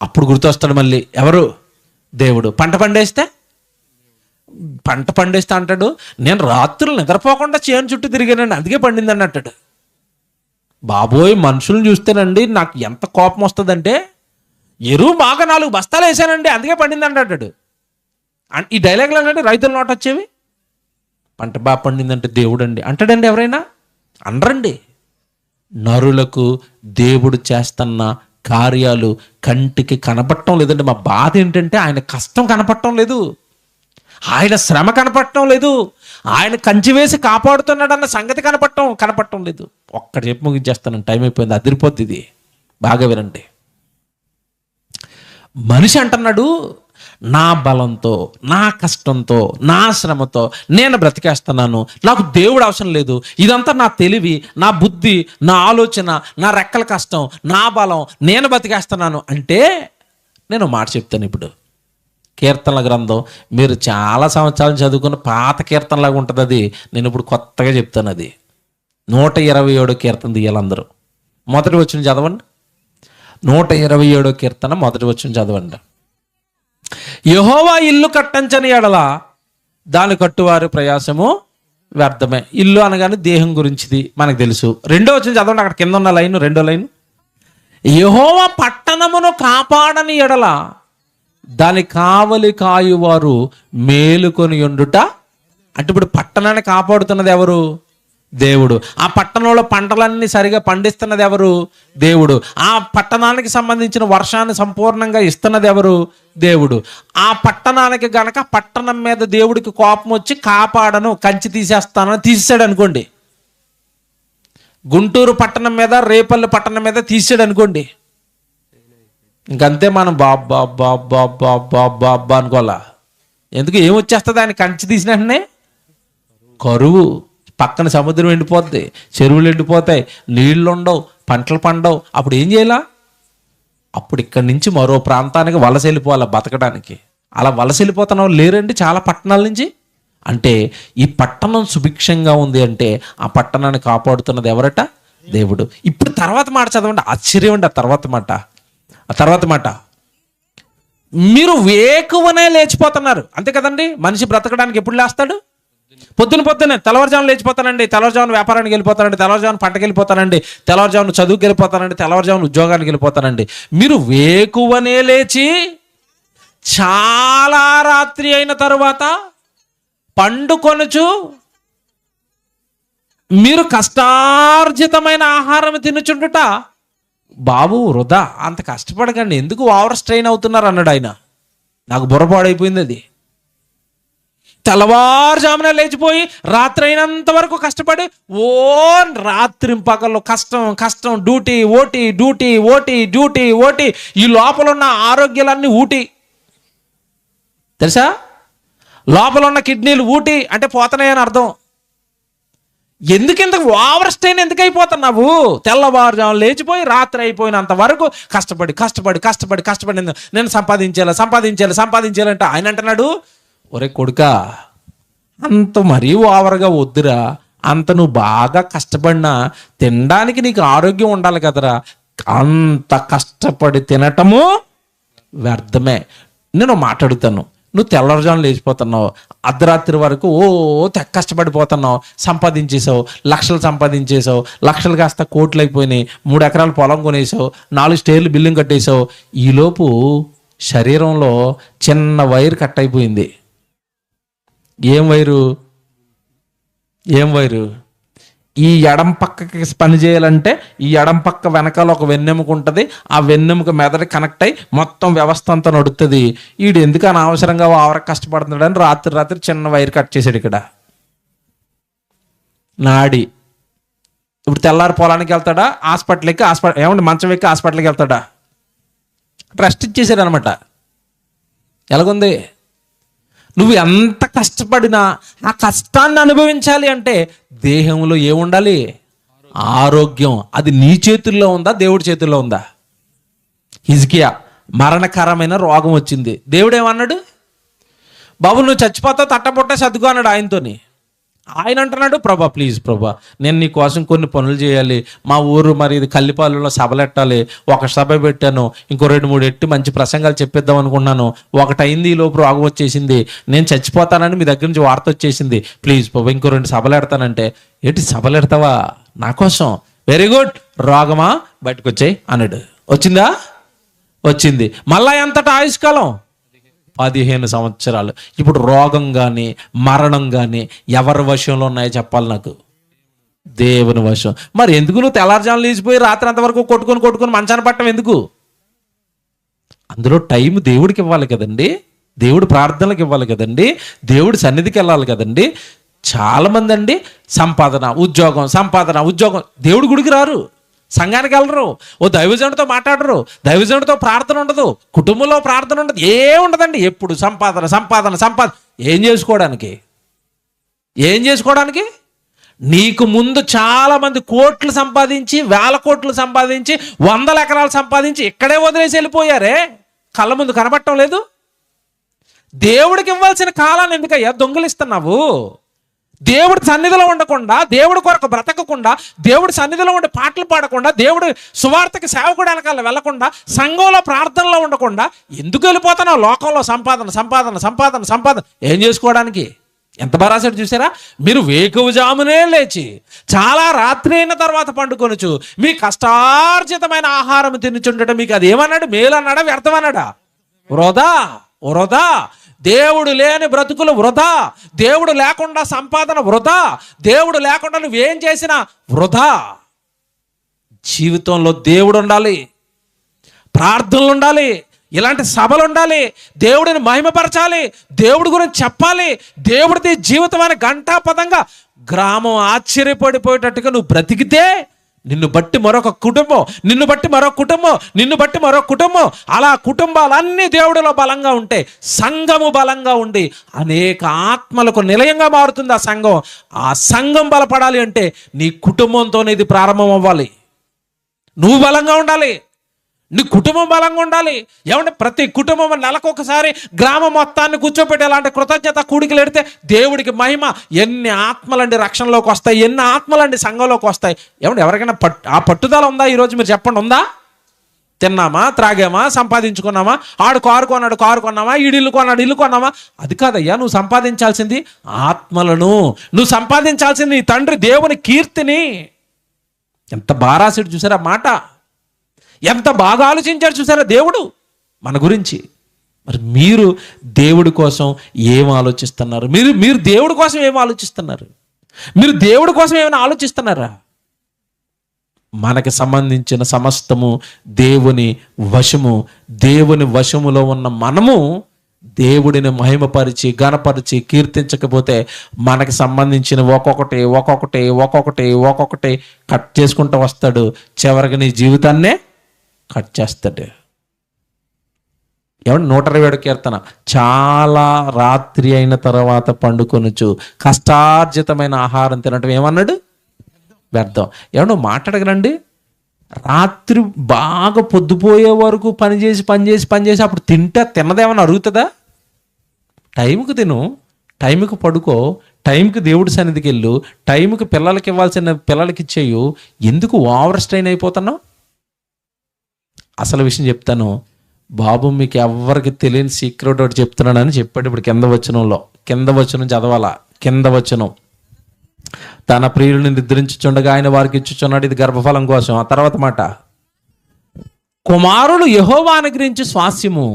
అప్పుడు గుర్తొస్తాడు మళ్ళీ ఎవరు? దేవుడు. పంట పండేస్తే అంటాడు, నేను రాత్రులు నిద్రపోకుండా చేను చుట్టూ తిరిగానండి అందుకే పండిందని అంటాడు. బాబోయ్, మనుషులను చూస్తేనండి నాకు ఎంత కోపం వస్తుందంటే, ఎరువు బాగా 4 బస్తాలు వేసానండి అందుకే పండింది అంటాడు. ఈ డైలాగులు అంటే రైతుల నోట వచ్చేవి. పంట బాగా పండిందంటే దేవుడు అండి అంటాడండి ఎవరైనా? అనరండి. నరులకు దేవుడు చేస్తున్న కార్యాలు కంటికి కనపడటం లేదండి. మా బాధ ఏంటంటే ఆయన కష్టం కనపడటం లేదు, ఆయన శ్రమ కనపడటం లేదు, ఆయన కంచి వేసి కాపాడుతున్నాడు అన్న సంగతి కనపడటం లేదు. ఒక్కటి చెప్పి ముగించేస్తాను, టైం అయిపోయింది, అదిరిపోద్ది. ఇది బాగా వినండి. మనిషి అంటున్నాడు, నా బలంతో, నా కష్టంతో, నా శ్రమతో నేను బ్రతికేస్తున్నాను, నాకు దేవుడు అవసరం లేదు, ఇదంతా నా తెలివి, నా బుద్ధి, నా ఆలోచన, నా రెక్కల కష్టం, నా బలం, నేను బ్రతికేస్తున్నాను అంటే నేను మాట చెప్తాను. ఇప్పుడు కీర్తనల గ్రంథం మీరు చాలా సంవత్సరాలు చదువుకున్న పాత కీర్తనలాగా ఉంటుంది. అది నేను ఇప్పుడు కొత్తగా చెప్తాను. అది 127 కీర్తన తీయాలి అందరూ. మొదటి వచనం చదవండి. 127 కీర్తన మొదటి వచనం చదవండి. యెహోవా ఇల్లు కట్టించని ఎడల దాని కట్టువారి ప్రయాసము వ్యర్థమే. ఇల్లు అనగానే దేహం గురించిది మనకు తెలుసు. 2వ వచనం చదవండి, అక్కడ కింద ఉన్న లైన్, 2వ లైన్. యెహోవా పట్టణమును కాపాడని ఎడల దాని కావలి కాయువారు మేలుకొని ఉండుట. అంటే ఇప్పుడు పట్టణాన్ని కాపాడుతున్నది ఎవరు? దేవుడు. ఆ పట్టణంలో పంటలన్నీ సరిగా పండిస్తున్నది ఎవరు? దేవుడు. ఆ పట్టణానికి సంబంధించిన వర్షాన్ని సంపూర్ణంగా ఇస్తున్నది ఎవరు? దేవుడు. ఆ పట్టణానికి గనక పట్టణం మీద దేవుడికి కోపం వచ్చి కాపాడను, కంచి తీసేస్తానని తీసాడు అనుకోండి, గుంటూరు పట్టణం మీద, రేపల్లి పట్టణం మీద తీసాడు అనుకోండి, ఇంకంతే మనం బాబా బాబా బాబా బాబా అనుకోవాలా. ఎందుకు? ఏమొచ్చేస్తుంది ఆయన కంచి తీసిన వెంటనే? కరువు. పక్కన సముద్రం ఎండిపోద్ది, చెరువులు ఎండిపోతాయి, నీళ్లు ఉండవు, పంటలు పండవు. అప్పుడు ఏం చేయాలా? అప్పుడు ఇక్కడి నుంచి మరో ప్రాంతానికి వలస వెళ్ళిపోవాలా బతకడానికి. అలా వలస వెళ్ళిపోతున్న వాళ్ళు లేరండి చాలా పట్టణాల నుంచి. అంటే ఈ పట్టణం సుభిక్షంగా ఉంది అంటే ఆ పట్టణాన్ని కాపాడుతున్నది ఎవరట? దేవుడు. ఇప్పుడు తర్వాత మాట చదవండి, ఆశ్చర్యం అండి. ఆ తర్వాత మాట మీరు వేకువనే లేచిపోతున్నారు. అంతే కదండి, మనిషి బ్రతకడానికి ఎప్పుడు లేస్తాడు? పొద్దున్నే తెల్లవారుజామున లేచిపోతానండి, తెల్లవారుజామున వ్యాపారానికి వెళ్ళిపోతానండి, తెల్లవారుజామున పంటకి వెళ్ళిపోతానండి, తెల్లవారుజామున చదువుకి వెళ్ళిపోతానండి, తెల్లవారుజామున ఉద్యోగానికి వెళ్ళిపోతానండి. మీరు వేకువనే లేచి చాలా రాత్రి అయిన తరువాత పండుకొనుచు మీరు కష్టార్జితమైన ఆహారం తినుచుండుట. బాబు వృధా, అంత కష్టపడకండి, ఎందుకు ఓవర్ స్ట్రెయిన్ అవుతున్నారు అన్నాడు ఆయన. నాకు బుర్రపాడైపోయింది అది. తెల్లవారుజామున లేచిపోయి రాత్రి అయినంత వరకు కష్టపడి రాత్రింపగల్లో కష్టం డ్యూటీ ఓటీ ఈ లోపల ఉన్న ఆరోగ్యాలన్నీ ఊటి. తెలుసా, లోపల ఉన్న కిడ్నీలు ఊటి అంటే పోతున్నాయని అర్థం. ఎందుకు ఓవర్ స్ట్రెయిన్ ఎందుకు అయిపోతున్నావు? తెల్లవారుజామున లేచిపోయి రాత్రి అయిపోయినంత వరకు కష్టపడి నేను సంపాదించాలంటే ఆయన అంటున్నాడు, ఒరే కొడుకా, అంత మరీ ఓవర్గా వద్దురా, అంత నువ్వు బాగా కష్టపడినా తినడానికి నీకు ఆరోగ్యం ఉండాలి కదరా, అంత కష్టపడి తినటము వ్యర్థమే. నేను మాట్లాడుతాను, నువ్వు తెల్లవారుజామున లేచిపోతున్నావు, అర్ధరాత్రి వరకు కష్టపడిపోతున్నావు, లక్షలు సంపాదించేసావు, లక్షలు కాస్త కోట్లు అయిపోయినాయి, 3 ఎకరాల పొలం కొనేసావు, 4 స్టేర్లు బిల్డింగ్ కట్టేసావు. ఈలోపు శరీరంలో చిన్న వైర్ కట్ అయిపోయింది. ఏం వైరు? ఈ ఎడం పక్కకి పని చేయాలంటే ఈ ఎడం పక్క వెనకాల ఒక వెన్నెముక ఉంటుంది, ఆ వెన్నెముక మెదడు కనెక్ట్ అయ్యి మొత్తం వ్యవస్థ అంతా నడుస్తుంది. వీడు ఎందుకు అనవసరంగా ఆవరకు కష్టపడుతున్నాడని రాత్రి చిన్న వైర్ కట్ చేశాడు ఇక్కడ. నాడి ఇప్పుడు తెల్లారి పొలానికి వెళ్తాడా, మంచం ఎక్కి హాస్పిటల్కి వెళ్తాడా? రెస్ట్ ఇచ్చేసాడు అనమాట. ఎలాగుంది? నువ్వు ఎంత కష్టపడినా ఆ కష్టాన్ని అనుభవించాలి అంటే దేహంలో ఏముండాలి? ఆరోగ్యం. అది నీ చేతుల్లో ఉందా, దేవుడి చేతుల్లో ఉందా? హిజ్కియా మరణకరమైన రోగం వచ్చింది. దేవుడు ఏమన్నాడు? బాబు నువ్వు చచ్చిపోతావు, తట్టబుట్ట సర్దుకో అన్నాడు ఆయనతోని. ఆయన అంటున్నాడు, ప్రభా ప్లీజ్ ప్రభా, నేను నీ కోసం కొన్ని పనులు చేయాలి, మా ఊరు మరి ఇది కల్లిపాలెంలో సభలెట్టాలి, ఒక సభ పెట్టాను, ఇంకో 2-3 ఎట్టి మంచి ప్రసంగాలు చెప్పిద్దాం అనుకున్నాను, ఒకటైంది, ఈ లోపు రోగం వచ్చేసింది, నేను చచ్చిపోతానని మీ దగ్గర నుంచి వార్త వచ్చేసింది, ప్లీజ్ ప్రభా ఇంకో 2 సభలు ఎడతానంటే, ఏంటి సభలు ఎడతావా నా కోసం? వెరీ గుడ్, రోగమా బయటకు వచ్చాయి అన్నాడు. వచ్చింది. మళ్ళా ఎంతటా ఆయుష్కాలం? 15 సంవత్సరాలు. ఇప్పుడు రోగం కానీ మరణం కానీ ఎవరి వశంలో ఉన్నాయో చెప్పాలి నాకు? దేవుని వశం. మరి ఎందుకు నువ్వు తెల్లారుజామున లేచిపోయి రాత్రి అంతవరకు కొట్టుకొని మంచాన పట్టం ఎందుకు? అందులో టైం దేవుడికి ఇవ్వాలి కదండి, దేవుడి ప్రార్థనలకు ఇవ్వాలి కదండి, దేవుడి సన్నిధికి వెళ్ళాలి కదండి. చాలామంది అండి సంపాదన ఉద్యోగం దేవుడి గుడికి రారు, సంఘానికి వెళ్ళరు, దైవజనుడితో మాట్లాడరు, దైవజనుడితో ప్రార్థన ఉండదు, కుటుంబంలో ప్రార్థన ఉండదు, ఏముండదండి. ఎప్పుడు సంపాదన. ఏం చేసుకోవడానికి? నీకు ముందు చాలా మంది కోట్లు సంపాదించి, 1000 కోట్లు సంపాదించి, 100 ఎకరాలు సంపాదించి ఇక్కడే వదిలేసి వెళ్ళిపోయారే, కళ్ళ ముందు కనబడటం లేదు. దేవుడికి ఇవ్వాల్సిన కాలాన్ని ఎందుకయ్యా దొంగిలిస్తున్నావు? దేవుడి సన్నిధిలో ఉండకుండా, దేవుడి కొరకు బ్రతకకుండా, దేవుడి సన్నిధిలో ఉండి పాటలు పాడకుండా, దేవుడి సువార్తకి సేవకుడు వెనకాల వెళ్లకుండా, సంఘంలో ప్రార్థనలో ఉండకుండా ఎందుకు వెళ్ళిపోతున్నావు? లోకంలో సంపాదన ఏం చేసుకోవడానికి? ఎంత బారాసాడు చూసారా? మీరు వేకువజామునే లేచి చాలా రాత్రి అయిన తర్వాత పండుకొనుచు మీ కష్టార్జితమైన ఆహారం తినుచుండటం మీకు అది ఏమన్నాడు? మేలు అన్నాడా, వ్యర్థం అన్నాడా? వృధా. దేవుడు లేని బ్రతుకులు వృధా, దేవుడు లేకుండా సంపాదన వృధా, దేవుడు లేకుండా నువ్వేం చేసినా వృధా. జీవితంలో దేవుడు ఉండాలి, ప్రార్థనలు ఉండాలి, ఇలాంటి సభలు ఉండాలి, దేవుడిని మహిమపరచాలి, దేవుడి గురించి చెప్పాలి, దేవుడిది జీవితం అనే ఘంటాపదంగా గ్రామం ఆశ్చర్యపడిపోయేటట్టుగా నువ్వు బ్రతికితే నిన్ను బట్టి మరొక కుటుంబం, నిన్ను బట్టి మరో కుటుంబం, అలా కుటుంబాలన్నీ దేవుడిలో బలంగా ఉంటే, సంఘము బలంగా ఉండి అనేక ఆత్మలకు నిలయంగా మారుతుంది ఆ సంఘం బలపడాలి అంటే నీ కుటుంబంతోనే ఇది ప్రారంభం అవ్వాలి. నువ్వు బలంగా ఉండాలి, నీ కుటుంబం బలంగా ఉండాలి. ఏమంటే ప్రతి కుటుంబం నెలకొకసారి గ్రామం మొత్తాన్ని కూర్చోపెట్టి అలాంటి కృతజ్ఞత కూడికలు ఎడితే దేవుడికి మహిమ. ఎన్ని ఆత్మలండి రక్షణలోకి వస్తాయి, ఎన్ని ఆత్మలండి సంఘంలోకి వస్తాయి. ఏమంటే ఎవరికైనా ఆ పట్టుదల ఉందా ఈరోజు? మీరు చెప్పండి, ఉందా? తిన్నామా, త్రాగామా, సంపాదించుకున్నామా, ఆడు కారు కొన్నామా, ఇల్లు కొన్నామా? అది కాదయ్యా నువ్వు సంపాదించాల్సింది ఆత్మలను. నువ్వు సంపాదించాల్సింది నీ తండ్రి దేవుని కీర్తిని. ఎంత బారాసుడు చూసారా మాట, ఎంత బాగా ఆలోచించాడు చూసారా దేవుడు మన గురించి. మరి మీరు దేవుడి కోసం ఏం ఆలోచిస్తున్నారు? మీరు దేవుడి కోసం ఏం ఆలోచిస్తున్నారు? మీరు దేవుడి కోసం ఏమైనా ఆలోచిస్తున్నారా? మనకి సంబంధించిన సమస్తము దేవుని వశము. దేవుని వశములో ఉన్న మనము దేవుడిని మహిమపరిచి ఘనపరిచి కీర్తించకపోతే మనకి సంబంధించిన ఒక్కొక్కటి కట్ చేసుకుంటూ వస్తాడు. చివరికి నీ జీవితాన్నే కట్ చేస్తాడు. ఏమంటే 127 కీర్తన, చాలా రాత్రి అయిన తర్వాత పండుకొనుచు కష్టార్జితమైన ఆహారం తినటం ఏమన్నాడు? వ్యర్థం. ఏమన్నా మాట్లాడగలండి? రాత్రి బాగా పొద్దుపోయే వరకు పనిచేసి అప్పుడు తిన్నదేమన్నా అరుగుతుందా? టైంకి తిను, టైంకి పడుకో, టైంకి దేవుడి సన్నిధికి వెళ్ళు, టైంకి పిల్లలకి ఇవ్వాల్సిన పిల్లలకి ఇచ్చేయు. ఎందుకు ఓవర్ స్ట్రెయిన్ అయిపోతున్నావు? అసలు విషయం చెప్తాను బాబు, మీకు ఎవరికి తెలియని సీక్రెట్ ఒకటి చెప్తున్నానని చెప్పాడు. ఇప్పుడు కింద వచనం చదవాలా. కింద వచనం, తన ప్రియులను నిద్రించుచుండగా ఆయన వారికి ఇచ్చుచున్నాడు, ఇది గర్భఫలం కోసం. ఆ తర్వాత మాట, కుమారులు యెహోవా అనుగ్రహించు స్వాస్యము,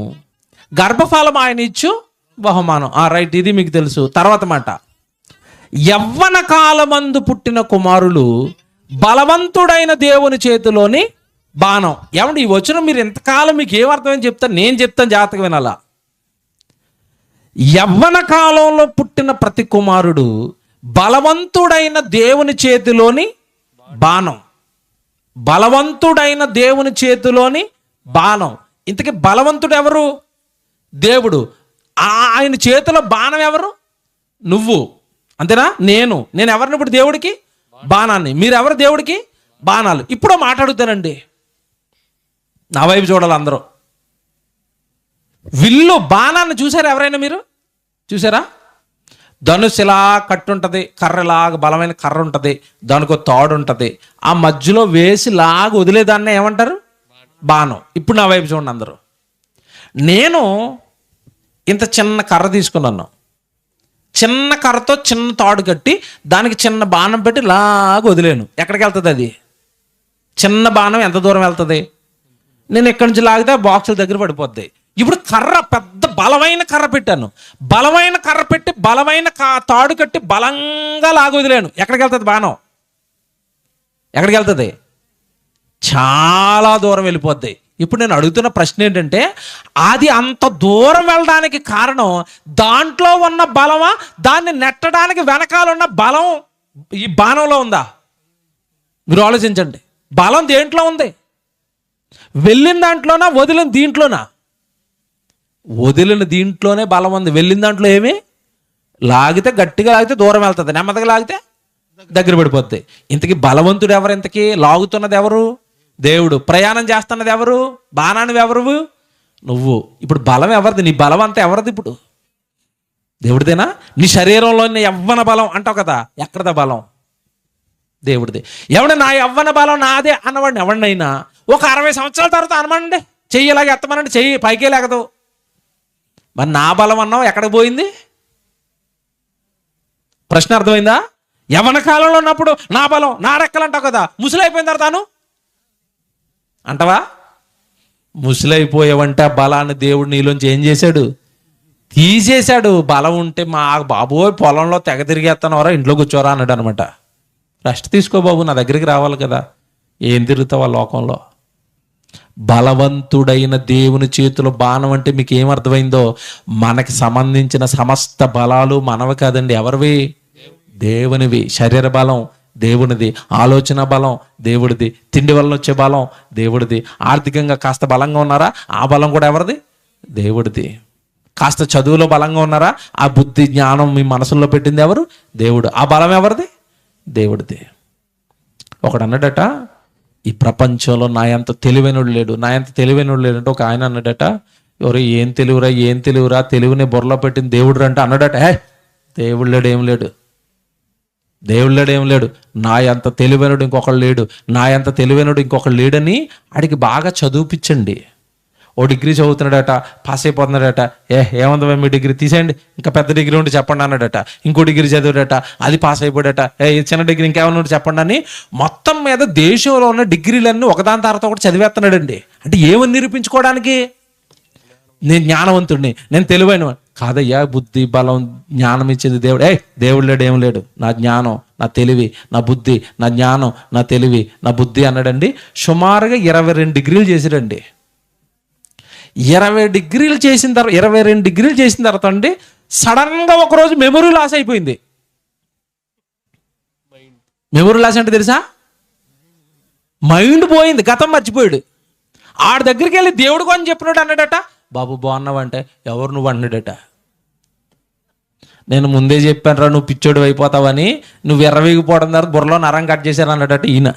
గర్భఫలం ఆయన ఇచ్చు బహుమానం. రైట్, ఇది మీకు తెలుసు. తర్వాత మాట, యవ్వన కాలమందు పుట్టిన కుమారులు బలవంతుడైన దేవుని చేతిలోని బాణం. ఏమంటే ఈ వచనం మీరు ఎంతకాలం మీకు ఏమర్థమని చెప్తాను, నేను చెప్తాను, జాగ్రత్తగా వినాలా. యవ్వన కాలంలో పుట్టిన ప్రతి కుమారుడు బలవంతుడైన దేవుని చేతిలోని బాణం. బలవంతుడైన దేవుని చేతిలోని బాణం. ఇంతకీ బలవంతుడు ఎవరు? దేవుడు. ఆయన చేతిలో బాణం ఎవరు? నువ్వు. అంతేనా? నేను ఎవరిని ఇప్పుడు దేవుడికి? బాణాన్ని. మీరెవరు దేవుడికి? బాణాలు. ఇప్పుడు మాట్లాడుతానండి, నా వైపు చూడాలి అందరూ. విల్లు బాణాన్ని చూసారా ఎవరైనా? మీరు చూసారా? ధనుసు ఇలా కట్టుంటుంది, కర్రలాగా బలమైన కర్ర ఉంటుంది, దానికి ఒక తాడు ఉంటుంది, ఆ మధ్యలో వేసి లాగా వదిలేదాన్నే ఏమంటారు? బాణం. ఇప్పుడు నా వైపు చూడండి అందరూ. నేను ఇంత చిన్న కర్ర తీసుకున్నాను, చిన్న కర్రతో చిన్న తాడు కట్టి దానికి చిన్న బాణం పెట్టి లాగా వదిలేను. ఎక్కడికి వెళ్తుంది అది? చిన్న బాణం ఎంత దూరం వెళ్తుంది? నేను ఎక్కడి నుంచి లాగితే బాక్సుల దగ్గర పడిపోద్ది. ఇప్పుడు కర్ర, పెద్ద బలమైన కర్ర పెట్టాను, బలమైన కర్ర పెట్టి బలమైన తాడు కట్టి బలంగా లాగు వదిలేను. ఎక్కడికి వెళ్తుంది బాణం? ఎక్కడికి వెళ్తుంది? చాలా దూరం వెళ్ళిపోద్ది. ఇప్పుడు నేను అడుగుతున్న ప్రశ్న ఏంటంటే, అది అంత దూరం వెళ్ళడానికి కారణం దాంట్లో ఉన్న బలమా, దాన్ని నెట్టడానికి వెనకాలన్న బలం ఈ బాణంలో ఉందా? మీరు ఆలోచించండి. బలం దేంట్లో ఉంది? వెళ్ళిన దాంట్లోనా, వదిలిన దీంట్లోనా? వదిలిన దీంట్లోనే బలం ఉంది. వెళ్ళిన దాంట్లో ఏమి? లాగితే గట్టిగా లాగితే దూరం వెళ్తుంది, నెమ్మదిగా లాగితే దగ్గర పడిపోద్ది. ఇంతకీ బలవంతుడు ఎవరు? ఇంతకీ లాగుతున్నది ఎవరు? దేవుడు. ప్రయాణం చేస్తున్నది ఎవరు? బాణాన్ని ఎవరు? నువ్వు. ఇప్పుడు బలం ఎవరిది? నీ బలం అంతా ఎవరిది ఇప్పుడు? దేవుడిదేనా? నీ శరీరంలోని యవ్వన బలం అంటావు కదా, ఎక్కడదా బలం? దేవుడిది. ఎవడ నా యవ్వన బలం నాదే అన్నవాడిని ఎవడినైనా ఒక 60 సంవత్సరాల తర్వాత అనమండి, చెయ్యి ఇలాగే ఎత్తమనండి, చెయ్యి పైకే లేకదు. మరి నా బలం అన్నావు ఎక్కడికి పోయింది? ప్రశ్న అర్థమైందా? యవ్వన కాలంలో ఉన్నప్పుడు నా బలం, నా రెక్కలు అంటావు కదా, ముసలైపోయిన తర్వాత తాను అంటవా? ముసలైపోయావంటే ఆ బలాన్ని దేవుడు నీలోంచి ఏం చేశాడు? తీసేశాడు. బలం ఉంటే మా బాబోయ్ పొలంలో తెగ తిరిగేస్తానవరా, ఇంట్లో కూర్చోరా అన్నాడు అనమాట. రెస్ట్ తీసుకో బాబు, నా దగ్గరికి రావాలి కదా. ఏం తిరుగుతావు ఆ లోకంలో? బలవంతుడైన దేవుని చేతిలో బాణం అంటే మీకు ఏమర్థమైందో, మనకి సంబంధించిన సమస్త బలాలు మనవి కాదండి, ఎవరివి? దేవునివి. శరీర బలం దేవునిది, ఆలోచన బలం దేవుడిది, తిండి వల్ల వచ్చే బలం దేవుడిది, ఆర్థికంగా కాస్త బలంగా ఉన్నారా, ఆ బలం కూడా ఎవరిది? దేవుడిది. కాస్త చదువులో బలంగా ఉన్నారా, ఆ బుద్ధి జ్ఞానం మీ మనసులో పెట్టింది ఎవరు? దేవుడు. ఆ బలం ఎవరిది? దేవుడిది. ఒకడు అన్నాడట, ఈ ప్రపంచంలో నా ఎంత తెలివైనడు లేడు, నా ఎంత తెలివైనడు లేడంటే ఒక ఆయన అన్నాడట, ఎవరు ఏం తెలివిరా తెలివిని బుర్రలో పెట్టిన దేవుడు అంటే అన్నాడట. దేవుడు లేడు, ఏం లేడు, దేవుడు లేడు, ఏం లేడు, నా ఎంత తెలివైనడు ఇంకొకళ్ళు లేడు, నా ఎంత తెలివైనడు ఇంకొకళ్ళు లేడని ఆడికి బాగా చదువుపించండి. ఓ డిగ్రీ చదువుతున్నాడట, పాస్ అయిపోతున్నాడట. ఏముందో మీ డిగ్రీ తీసేయండి, ఇంకా పెద్ద డిగ్రీ ఉండి చెప్పండి అన్నాడట. ఇంకో డిగ్రీ చదివాడట, అది పాస్ అయిపోయాడట. చిన్న డిగ్రీ ఇంకేమన్నా ఉంటే చెప్పండి అని మొత్తం మీద దేశంలో ఉన్న డిగ్రీలన్నీ ఒకదాని తర్వాత ఒకటి చదివేస్తున్నాడండి. అంటే ఏమని నిరూపించుకోవడానికి? నేను జ్ఞానవంతుడిని, నేను తెలివైన కాదయ్యా. బుద్ధి బలం జ్ఞానం ఇచ్చేది దేవుడు. దేవుడు లేడు, ఏం లేడు, నా జ్ఞానం, నా తెలివి, నా బుద్ధి, నా జ్ఞానం, నా తెలివి, నా బుద్ధి అన్నాడండి. సుమారుగా 22 డిగ్రీలు చేసాడండి. 22 డిగ్రీలు చేసిన తర్వాత అండి సడన్గా ఒకరోజు మెమరీ లాస్ అయిపోయింది. మెమరీ లాస్ అంటే తెలుసా? మైండ్ పోయింది, గతం మర్చిపోయాడు. ఆడి దగ్గరికి వెళ్ళి దేవుడు అని చెప్పినాడు అన్నాడట, బాబు బాగున్నావంటే ఎవరు నువ్వు అన్నాడట. నేను ముందే చెప్పాను రా నువ్వు పిచ్చోడు అయిపోతావని, నువ్వు ఎర్రవేగిపోవడం తర్వాత బుర్రలో నరం కట్ చేశాను అన్నాడట ఈయన.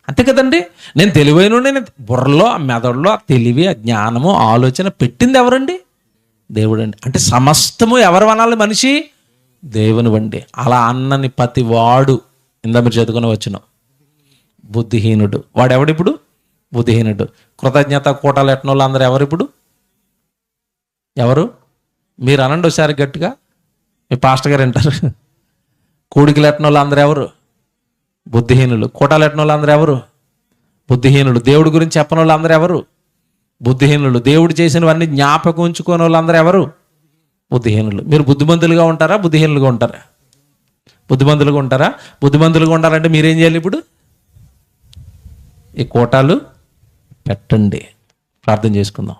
అంతే కదండి. నేను తెలివైన, నేను బుర్రలో, మెదడులో తెలివి, జ్ఞానము, ఆలోచన పెట్టింది ఎవరండి? దేవుడు అండి. అంటే సమస్తము ఎవరు అనాలి? మనిషి దేవుని వండి. అలా అన్నని ప్రతి వాడు ఇందా మీరు చదువుకుని వచ్చిన బుద్ధిహీనుడు. వాడెవడిప్పుడు? బుద్ధిహీనుడు. కృతజ్ఞత కూటాలు ఎట్టిన వాళ్ళు అందరూ ఎవరు? మీరు అనండి ఒకసారి గట్టిగా, మీ పాస్టర్ గారు వింటారు. కూడికలు ఎట్టిన వాళ్ళు అందరూ ఎవరు? బుద్ధిహీనులు. కూటాలు ఎట్టిన వాళ్ళు అందరూ ఎవరు? బుద్ధిహీనులు. దేవుడి గురించి చెప్పని వాళ్ళు అందరూ ఎవరు? బుద్ధిహీనులు. దేవుడు చేసినవన్నీ జ్ఞాపకం ఉంచుకునే వాళ్ళు అందరూ ఎవరు? బుద్ధిహీనులు. మీరు బుద్ధిమంతులుగా ఉంటారా, బుద్ధిహీనులుగా ఉంటారా? బుద్ధిమంతులుగా ఉంటారా? బుద్ధిమంతులుగా ఉండాలంటే మీరేం చేయాలి? ఇప్పుడు ఈ కూటాలు పెట్టండి. ప్రార్థన చేసుకుందాం.